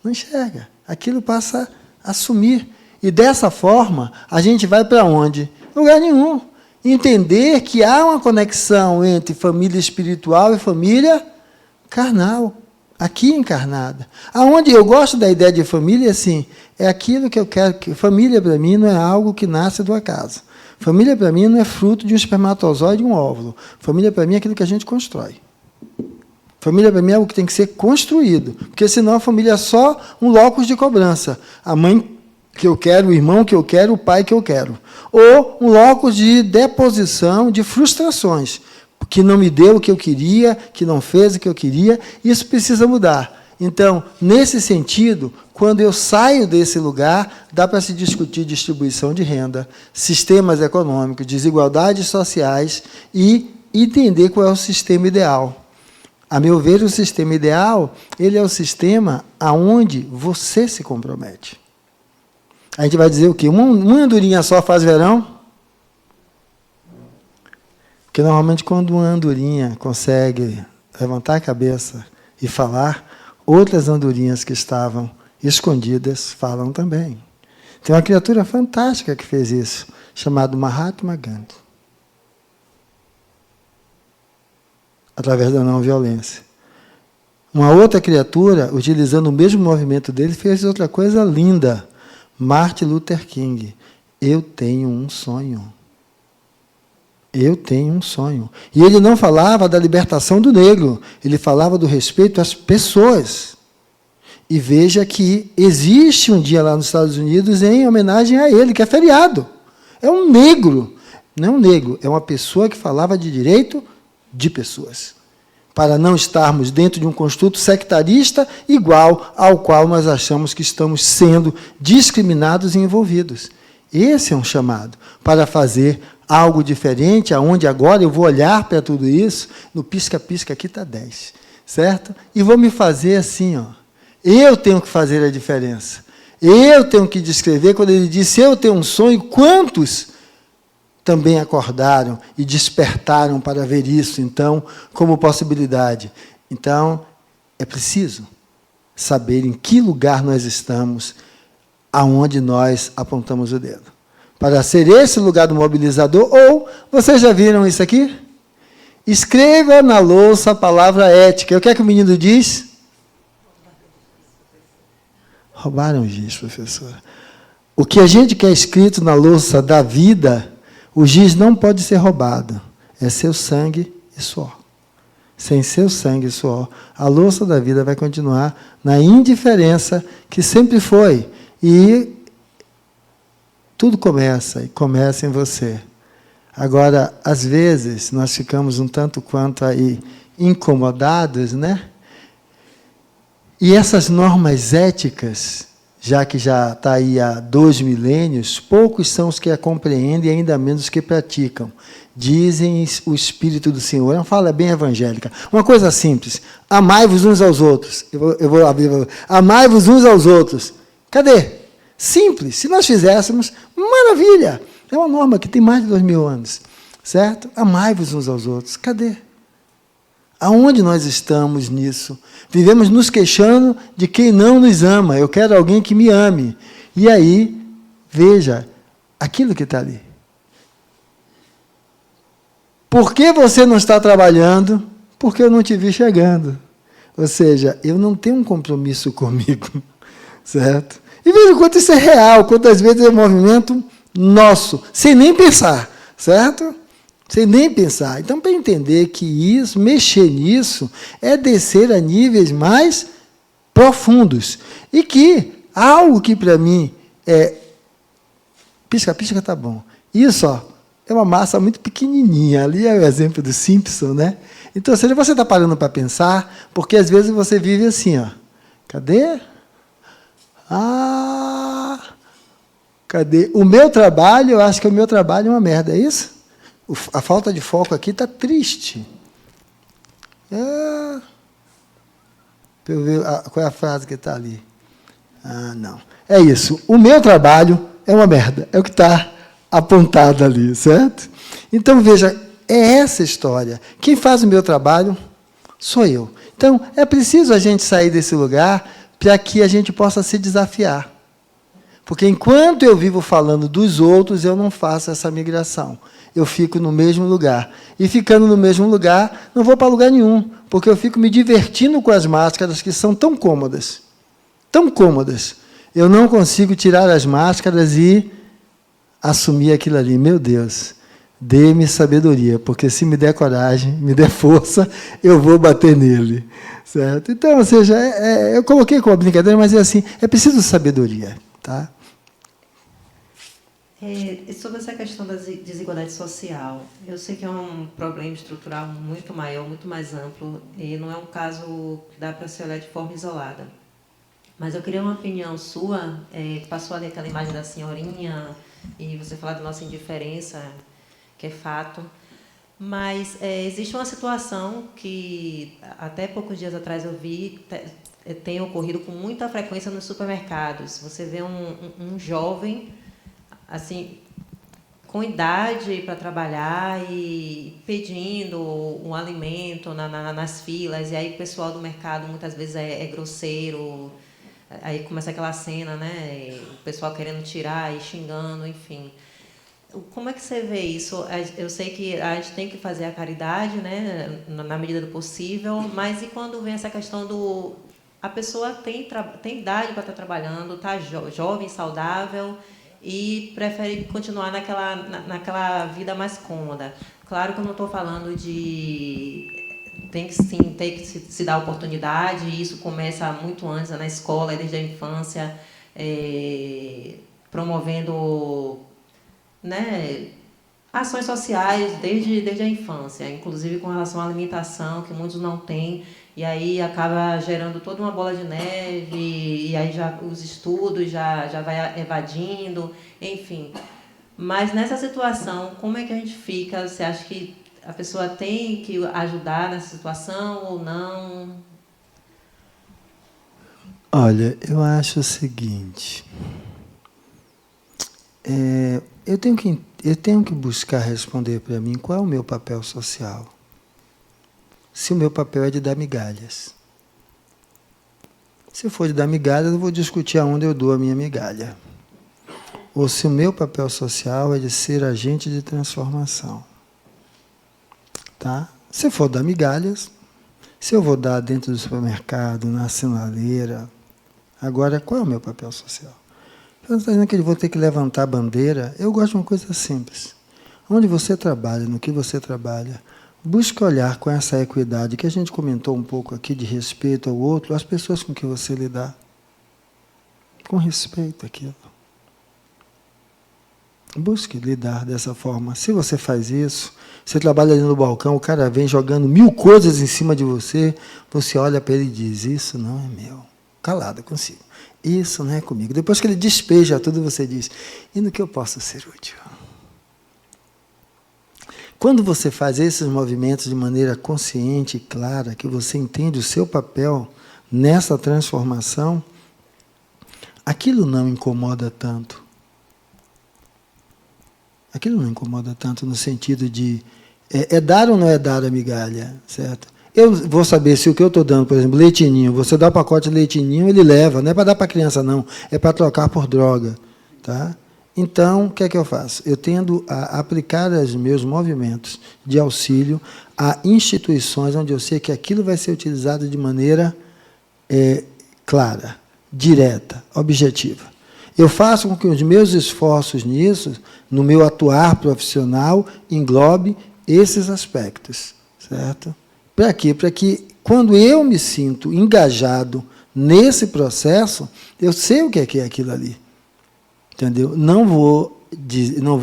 Não enxerga. Aquilo passa a sumir. E dessa forma, a gente vai para onde? Lugar nenhum. Entender que há uma conexão entre família espiritual e família carnal, aqui encarnada. Aonde eu gosto da ideia de família, assim, é aquilo que eu quero. Que família, para mim, não é algo que nasce do acaso. Família, para mim, não é fruto de um espermatozoide e um óvulo. Família, para mim, é aquilo que a gente constrói. Família, para mim, é algo que tem que ser construído. Porque, senão, a família é só um locus de cobrança. A mãe que eu quero, o irmão que eu quero, o pai que eu quero. Ou um locus de deposição de frustrações, que não me deu o que eu queria, que não fez o que eu queria. Isso precisa mudar. Então, nesse sentido, quando eu saio desse lugar, dá para se discutir distribuição de renda, sistemas econômicos, desigualdades sociais e entender qual é o sistema ideal. A meu ver, o sistema ideal, ele é o sistema aonde você se compromete. A gente vai dizer o quê? Uma andorinha só faz verão? Porque, normalmente, quando uma andorinha consegue levantar a cabeça e falar, outras andorinhas que estavam escondidas falam também. Tem uma criatura fantástica que fez isso, chamada Mahatma Gandhi. Através da não-violência. Uma outra criatura, utilizando o mesmo movimento dele, fez outra coisa linda. Martin Luther King. Eu tenho um sonho. Eu tenho um sonho. E ele não falava da libertação do negro, ele falava do respeito às pessoas. E veja que existe um dia lá nos Estados Unidos em homenagem a ele, que é feriado. É um negro. Não é um negro, é uma pessoa que falava de direito de pessoas, para não estarmos dentro de um construto sectarista igual ao qual nós achamos que estamos sendo discriminados e envolvidos. Esse é um chamado para fazer algo diferente, aonde agora eu vou olhar para tudo isso, no pisca-pisca aqui está 10, certo? E vou me fazer assim, ó. Eu tenho que fazer a diferença. Eu tenho que descrever, quando ele disse, eu tenho um sonho, quantos também acordaram e despertaram para ver isso, então, como possibilidade. Então, é preciso saber em que lugar nós estamos, aonde nós apontamos o dedo. Para ser esse lugar do mobilizador, ou, vocês já viram isso aqui? Escreva na louça a palavra ética. O que é que o menino diz? Roubaram o giz, professora. O que a gente quer escrito na louça da vida, o giz não pode ser roubado. É seu sangue e suor. Sem seu sangue e suor, a louça da vida vai continuar na indiferença que sempre foi. E tudo começa, e começa em você. Agora, às vezes, nós ficamos um tanto quanto aí incomodados, né? E essas normas éticas, já que já está aí há 2 milênios, poucos são os que a compreendem e ainda menos os que praticam. Dizem o Espírito do Senhor. É uma fala bem evangélica. Uma coisa simples. Amai-vos uns aos outros. Eu vou abrir. Amai-vos uns aos outros. Cadê? Simples. Se nós fizéssemos, maravilha. É uma norma que tem mais de 2000 anos. Certo? Amai-vos uns aos outros. Cadê? Aonde nós estamos nisso? Vivemos nos queixando de quem não nos ama. Eu quero alguém que me ame. E aí, veja, aquilo que está ali. Por que você não está trabalhando? Porque eu não te vi chegando. Ou seja, eu não tenho um compromisso comigo. Certo? E veja o quanto isso é real, quantas vezes é um movimento nosso, sem nem pensar. Certo? Sem nem pensar. Então, para entender que isso, mexer nisso, é descer a níveis mais profundos. E que algo que para mim é... Pisca-pisca está bom. Isso, ó, é uma massa muito pequenininha. Ali é o exemplo do Simpson, né? Então, ou seja, você está parando para pensar, porque às vezes você vive assim, ó. Cadê? Cadê? O meu trabalho, eu acho que o meu trabalho é uma merda, é isso? A falta de foco aqui está triste. Deixa eu ver qual é a frase que está ali. Não. É isso. O meu trabalho é uma merda. É o que está apontado ali, certo? Então, veja, é essa história. Quem faz o meu trabalho sou eu. Então, é preciso a gente sair desse lugar para que a gente possa se desafiar. Porque enquanto eu vivo falando dos outros, eu não faço essa migração. Eu fico no mesmo lugar. E ficando no mesmo lugar, não vou para lugar nenhum, porque eu fico me divertindo com as máscaras que são tão cômodas. Tão cômodas. Eu não consigo tirar as máscaras e assumir aquilo ali. Meu Deus, dê-me sabedoria, porque se me der coragem, me der força, eu vou bater nele. Certo? Então, ou seja, eu coloquei como brincadeira, mas é assim, é preciso sabedoria. Tá?
Sobre essa questão da desigualdade social, eu sei que é um problema estrutural muito maior, muito mais amplo, e não é um caso que dá para se olhar de forma isolada. Mas eu queria uma opinião sua, passou ali aquela imagem da senhorinha, e você falar da nossa indiferença, que é fato, mas existe uma situação que até poucos dias atrás eu vi, tem ocorrido com muita frequência nos supermercados. Você vê um jovem assim, com idade para trabalhar e pedindo um alimento nas filas, e aí o pessoal do mercado muitas vezes é grosseiro, aí começa aquela cena, né? O pessoal querendo tirar e xingando, enfim. Como é que você vê isso? Eu sei que a gente tem que fazer a caridade, né, na medida do possível, mas e quando vem essa questão do... A pessoa tem idade para estar trabalhando, está jovem, saudável, e prefere continuar naquela vida mais cômoda. Claro que eu não estou falando de... Tem que se dar oportunidade, e isso começa muito antes, na escola, desde a infância, promovendo, né, ações sociais desde a infância, inclusive com relação à alimentação, que muitos não têm, e aí acaba gerando toda uma bola de neve, e aí já os estudos já vai evadindo, enfim. Mas nessa situação, como é que a gente fica? Você acha que a pessoa tem que ajudar nessa situação ou não?
Olha, eu acho o seguinte, eu tenho que buscar responder para mim qual é o meu papel social. Se o meu papel é de dar migalhas. Se for de dar migalhas, eu vou discutir aonde eu dou a minha migalha. Ou se o meu papel social é de ser agente de transformação. Tá? Se for dar migalhas, se eu vou dar dentro do supermercado, na sinaleira, agora qual é o meu papel social? Eu não estou dizendo que eu vou ter que levantar a bandeira. Eu gosto de uma coisa simples. Onde você trabalha, no que você trabalha, busque olhar com essa equidade que a gente comentou um pouco aqui, de respeito ao outro, as pessoas com que você lidar. Com respeito àquilo. Busque lidar dessa forma. Se você faz isso, você trabalha ali no balcão, o cara vem jogando 1000 coisas em cima de você, você olha para ele e diz, isso não é meu. Calado consigo. Isso não é comigo. Depois que ele despeja tudo, você diz, e no que eu posso ser útil? Quando você faz esses movimentos de maneira consciente e clara, que você entende o seu papel nessa transformação, aquilo não incomoda tanto. Aquilo não incomoda tanto no sentido de é dar ou não é dar a migalha, certo? Eu vou saber se o que eu estou dando, por exemplo, leitinho, você dá o pacote de leitinho, ele leva, não é para dar para a criança não, é para trocar por droga, tá? Então, o que é que eu faço? Eu tendo a aplicar os meus movimentos de auxílio a instituições onde eu sei que aquilo vai ser utilizado de maneira clara, direta, objetiva. Eu faço com que os meus esforços nisso, no meu atuar profissional, englobe esses aspectos, certo? Para quê? Para que, quando eu me sinto engajado nesse processo, eu sei o que é aquilo ali. Entendeu? Não vou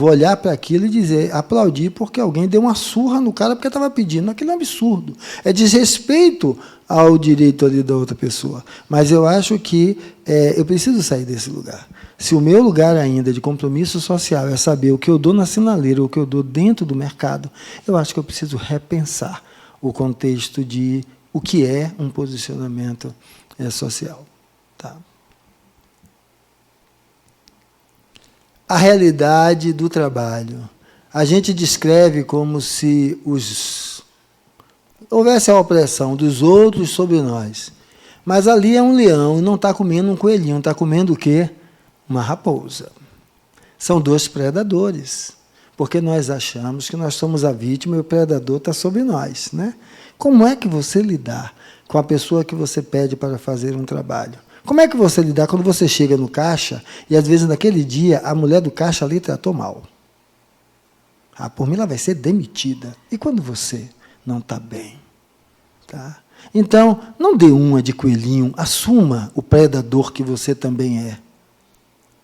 olhar para aquilo e dizer, aplaudir porque alguém deu uma surra no cara porque estava pedindo. Aquilo é um absurdo. É desrespeito ao direito ali da outra pessoa. Mas eu acho que eu preciso sair desse lugar. Se o meu lugar ainda de compromisso social é saber o que eu dou na sinaleira, o que eu dou dentro do mercado, eu acho que eu preciso repensar o contexto de o que é um posicionamento social. Tá? A realidade do trabalho. A gente descreve como se houvesse a opressão dos outros sobre nós. Mas ali é um leão e não está comendo um coelhinho, está comendo o quê? Uma raposa. São dois predadores, porque nós achamos que nós somos a vítima e o predador está sobre nós, né? Como é que você lidar com a pessoa que você pede para fazer um trabalho? Como é que você lidar quando você chega no caixa e, às vezes, naquele dia, a mulher do caixa ali tratou mal? Ah, por mim, ela vai ser demitida. E quando você não está bem? Tá? Então, não dê uma de coelhinho, assuma o predador que você também é.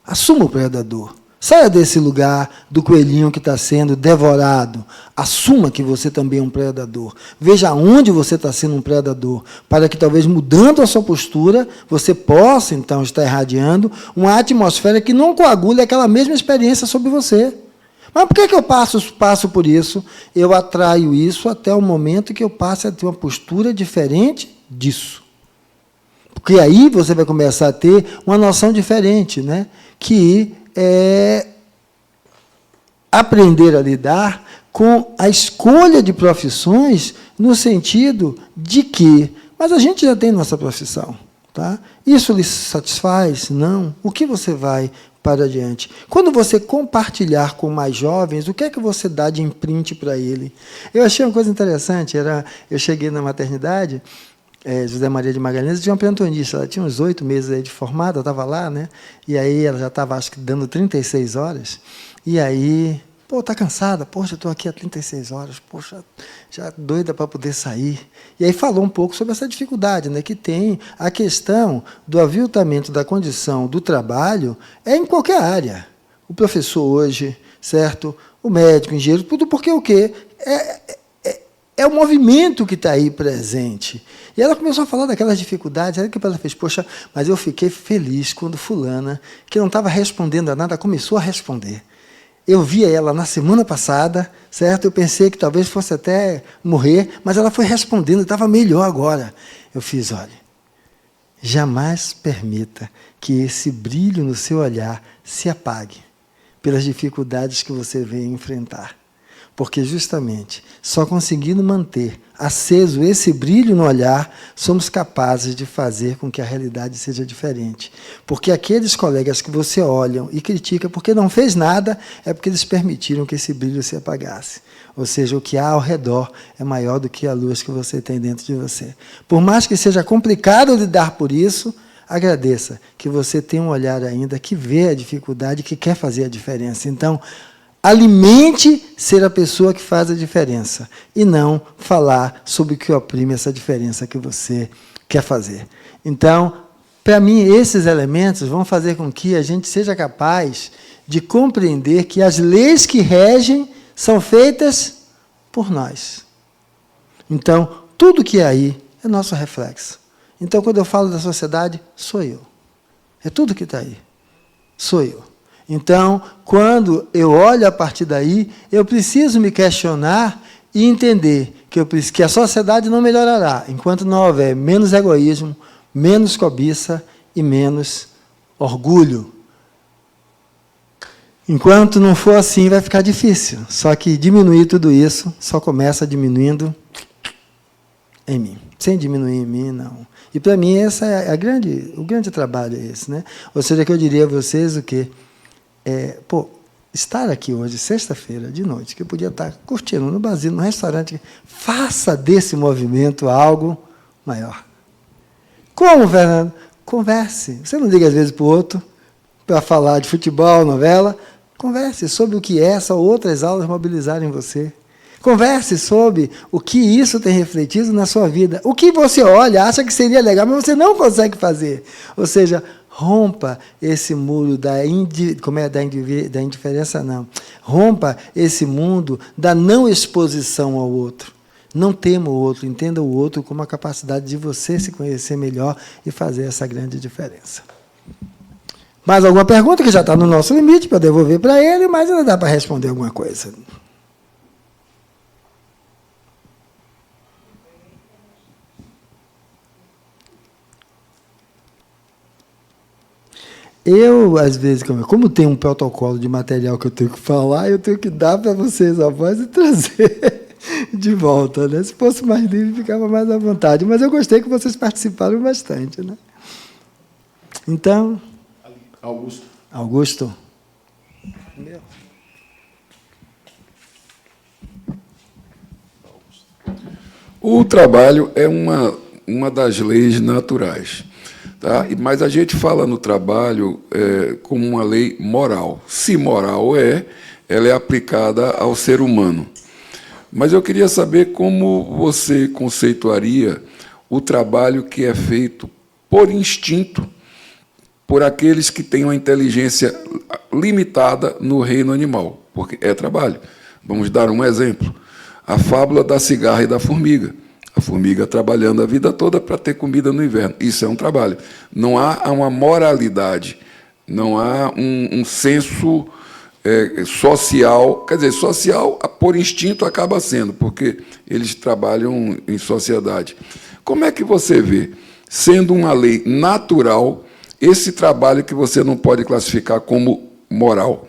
Assuma o predador. Saia desse lugar do coelhinho que está sendo devorado. Assuma que você também é um predador. Veja onde você está sendo um predador, para que talvez mudando a sua postura, você possa, então, estar irradiando uma atmosfera que não coagule aquela mesma experiência sobre você. Mas por que eu passo por isso? Eu atraio isso até o momento que eu passe a ter uma postura diferente disso. Porque aí você vai começar a ter uma noção diferente, né? Que é aprender a lidar com a escolha de profissões no sentido de que, mas a gente já tem nossa profissão, tá? Isso lhe satisfaz? Não. O que você vai para adiante? Quando você compartilhar com mais jovens, o que é que você dá de imprint para ele? Eu achei uma coisa interessante, eu cheguei na maternidade, José Maria de Magalhães, tinha uma plantonista, ela tinha uns 8 meses aí de formada, eu estava lá, né? E aí ela já estava, acho que, dando 36 horas, e aí, pô, está cansada? Poxa, estou aqui há 36 horas, poxa, já doida para poder sair. E aí falou um pouco sobre essa dificuldade, né, que tem a questão do aviltamento da condição do trabalho em qualquer área. O professor hoje, certo? O médico, o engenheiro, tudo porque o quê? É o movimento que está aí presente. E ela começou a falar daquelas dificuldades, aí que ela fez, poxa, mas eu fiquei feliz quando fulana, que não estava respondendo a nada, começou a responder. Eu via ela na semana passada, certo? Eu pensei que talvez fosse até morrer, mas ela foi respondendo, estava melhor agora. Eu fiz, olha, jamais permita que esse brilho no seu olhar se apague pelas dificuldades que você vem enfrentar. Porque, justamente, só conseguindo manter aceso esse brilho no olhar, somos capazes de fazer com que a realidade seja diferente. Porque aqueles colegas que você olha e critica porque não fez nada, é porque eles permitiram que esse brilho se apagasse. Ou seja, o que há ao redor é maior do que a luz que você tem dentro de você. Por mais que seja complicado lidar por isso, agradeça que você tem um olhar ainda que vê a dificuldade, que quer fazer a diferença. Então, alimente ser a pessoa que faz a diferença e não falar sobre o que oprime essa diferença que você quer fazer. Então, para mim, esses elementos vão fazer com que a gente seja capaz de compreender que as leis que regem são feitas por nós. Então, tudo que é aí é nosso reflexo. Então, quando eu falo da sociedade, sou eu. É tudo que está aí. Sou eu. Então, quando eu olho a partir daí, eu preciso me questionar e entender que a sociedade não melhorará enquanto não houver menos egoísmo, menos cobiça e menos orgulho. Enquanto não for assim, vai ficar difícil. Só que diminuir tudo isso só começa diminuindo em mim. Sem diminuir em mim, não. E, para mim, essa é o grande trabalho é esse, né? Ou seja, que eu diria a vocês o quê? Estar aqui hoje, sexta-feira, de noite, que eu podia estar curtindo no barzinho, no restaurante, faça desse movimento algo maior. Como, Fernando? Converse. Você não liga às vezes para o outro para falar de futebol, novela. Converse sobre o que essa ou outras aulas mobilizarem você. Converse sobre o que isso tem refletido na sua vida. O que você olha, acha que seria legal, mas você não consegue fazer. Ou seja, rompa esse muro da indiferença, não. Rompa esse mundo da não exposição ao outro. Não tema o outro, entenda o outro como a capacidade de você se conhecer melhor e fazer essa grande diferença. Mais alguma pergunta que já está no nosso limite para devolver para ele, mas ainda dá para responder alguma coisa. Eu, às vezes, como tem um protocolo de material que eu tenho que falar, eu tenho que dar para vocês a voz e trazer. de volta, né? Se fosse mais livre, ficava mais à vontade. Mas eu gostei que vocês participaram bastante, né? Então... Augusto.
O trabalho é uma das leis naturais. Tá? Mas a gente fala no trabalho como uma lei moral. Se moral ela é aplicada ao ser humano. Mas eu queria saber como você conceituaria o trabalho que é feito por instinto, por aqueles que têm uma inteligência limitada no reino animal, porque é trabalho. Vamos dar um exemplo. A fábula da cigarra e da formiga. A formiga trabalhando a vida toda para ter comida no inverno. Isso é um trabalho. Não há uma moralidade, não há um senso social. Quer dizer, social, por instinto, acaba sendo, porque eles trabalham em sociedade. Como é que você vê, sendo uma lei natural, esse trabalho que você não pode classificar como moral?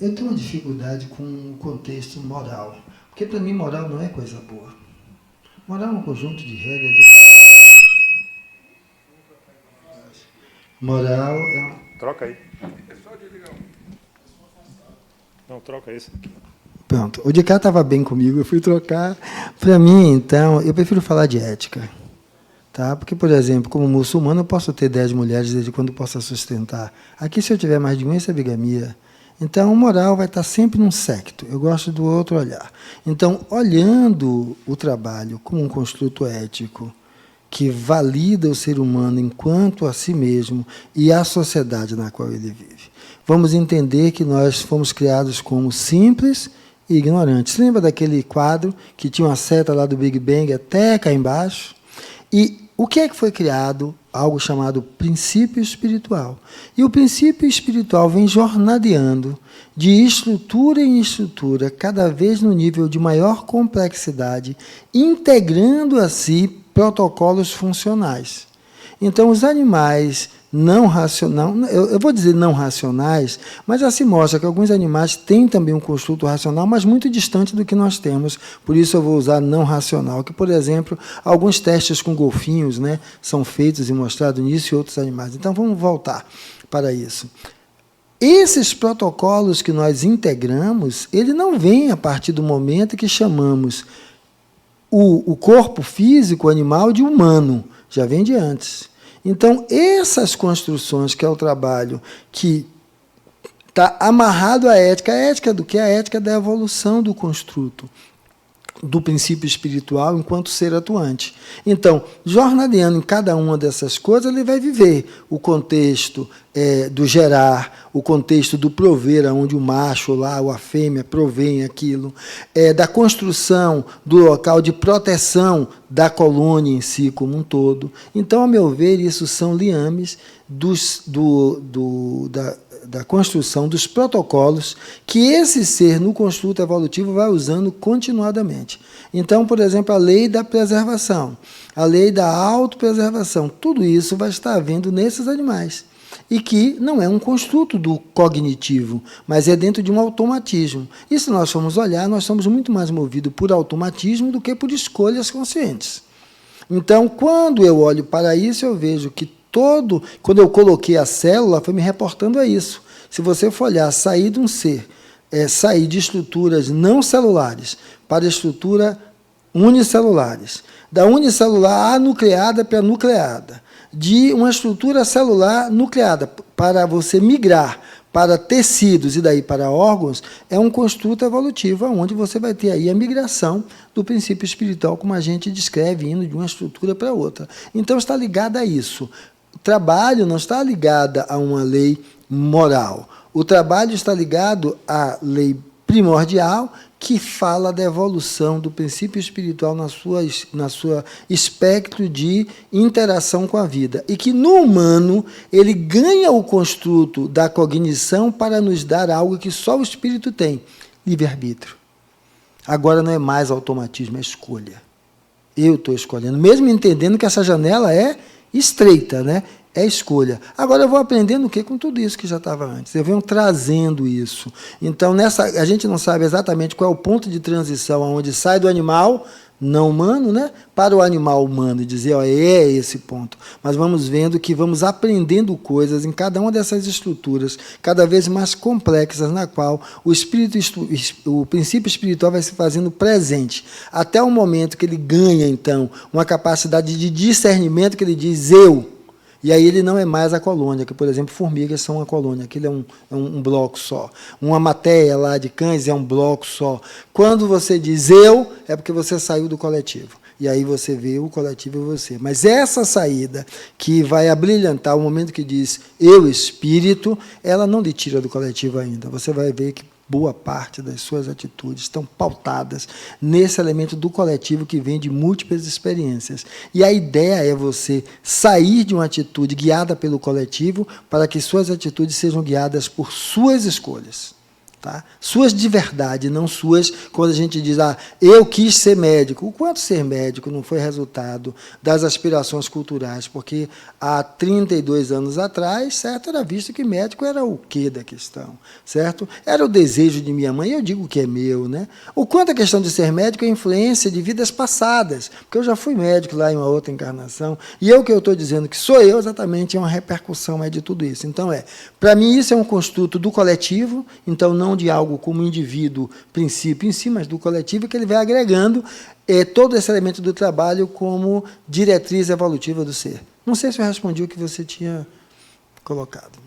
Eu tenho uma dificuldade com o contexto moral, porque para mim moral não é coisa boa. Moral é um conjunto de regras. Moral é...
Troca aí. Não, troca esse.
Pronto. O de cá estava bem comigo, eu fui trocar. Para mim, então, eu prefiro falar de ética. Tá? Porque, por exemplo, como muçulmano, eu posso ter 10 mulheres desde quando possa sustentar. Aqui, se eu tiver mais de uma, isso é bigamia. Então, moral vai estar sempre num secto. Eu gosto do outro olhar. Então, olhando o trabalho como um construto ético que valida o ser humano enquanto a si mesmo e a sociedade na qual ele vive, vamos entender que nós fomos criados como simples e ignorantes. Você lembra daquele quadro que tinha uma seta lá do Big Bang até cá embaixo? E o que é que foi criado? Algo chamado princípio espiritual. E o princípio espiritual vem jornadeando de estrutura em estrutura, cada vez no nível de maior complexidade, integrando a si protocolos funcionais. Então, os animais não racionais, eu vou dizer não racionais, mas assim mostra que alguns animais têm também um construto racional, mas muito distante do que nós temos. Por isso eu vou usar não racional, que, por exemplo, alguns testes com golfinhos, né, são feitos e mostrados nisso e outros animais. Então, vamos voltar para isso. Esses protocolos que nós integramos, ele não vem a partir do momento que chamamos o corpo físico animal de humano, já vem de antes. Então, essas construções, que é o trabalho que está amarrado à ética, a ética do que? A ética da evolução do construto, do princípio espiritual enquanto ser atuante. Então, jornadeando em cada uma dessas coisas, ele vai viver o contexto do gerar, o contexto do prover, onde o macho lá, ou a fêmea, provém aquilo, da construção do local de proteção da colônia em si como um todo. Então, a meu ver, isso são liames da construção dos protocolos que esse ser, no construto evolutivo, vai usando continuadamente. Então, por exemplo, a lei da preservação, a lei da autopreservação, tudo isso vai estar havendo nesses animais. E que não é um construto do cognitivo, mas é dentro de um automatismo. E se nós formos olhar, nós somos muito mais movidos por automatismo do que por escolhas conscientes. Então, quando eu olho para isso, eu vejo que quando eu coloquei a célula, foi me reportando a isso. Se você for olhar, sair de um ser, sair de estruturas não celulares para estruturas unicelulares, da unicelular anucleada para nucleada, de uma estrutura celular nucleada para você migrar para tecidos e daí para órgãos, é um construto evolutivo, onde você vai ter aí a migração do princípio espiritual, como a gente descreve, indo de uma estrutura para outra. Então, está ligado a isso. O trabalho não está ligado a uma lei moral. O trabalho está ligado à lei primordial, que fala da evolução do princípio espiritual na sua espectro de interação com a vida. E que no humano ele ganha o construto da cognição para nos dar algo que só o espírito tem, livre-arbítrio. Agora não é mais automatismo, é escolha. Eu estou escolhendo, mesmo entendendo que essa janela é estreita, né? É escolha. Agora eu vou aprendendo o quê? Com tudo isso que já estava antes. Eu venho trazendo isso. Então, a gente não sabe exatamente qual é o ponto de transição onde sai do animal não humano, né, para o animal humano, e dizer, ó, é esse ponto. Mas vamos vendo que vamos aprendendo coisas em cada uma dessas estruturas, cada vez mais complexas, na qual o princípio espiritual vai se fazendo presente, até o momento que ele ganha, então, uma capacidade de discernimento, que ele diz, eu. E aí ele não é mais a colônia, que, por exemplo, formigas são uma colônia, aquilo é um bloco só. Uma matéria lá de cães é um bloco só. Quando você diz eu, é porque você saiu do coletivo. E aí você vê o coletivo e você. Mas essa saída que vai abrilhantar o momento que diz eu, espírito, ela não lhe tira do coletivo ainda. Você vai ver que boa parte das suas atitudes estão pautadas nesse elemento do coletivo que vem de múltiplas experiências. E a ideia é você sair de uma atitude guiada pelo coletivo para que suas atitudes sejam guiadas por suas escolhas. Tá? Suas de verdade, não suas quando a gente diz, eu quis ser médico. O quanto ser médico não foi resultado das aspirações culturais? Porque há 32 anos atrás, certo, era visto que médico era o quê da questão, certo? Era o desejo de minha mãe, eu digo que é meu, né? O quanto a questão de ser médico é influência de vidas passadas, porque eu já fui médico lá em uma outra encarnação, e o que eu estou dizendo que sou eu exatamente é uma repercussão de tudo isso. Então, para mim isso é um construto do coletivo, então não de algo como indivíduo, princípio em si, mas do coletivo, que ele vai agregando todo esse elemento do trabalho como diretriz evolutiva do ser. Não sei se eu respondi o que você tinha colocado.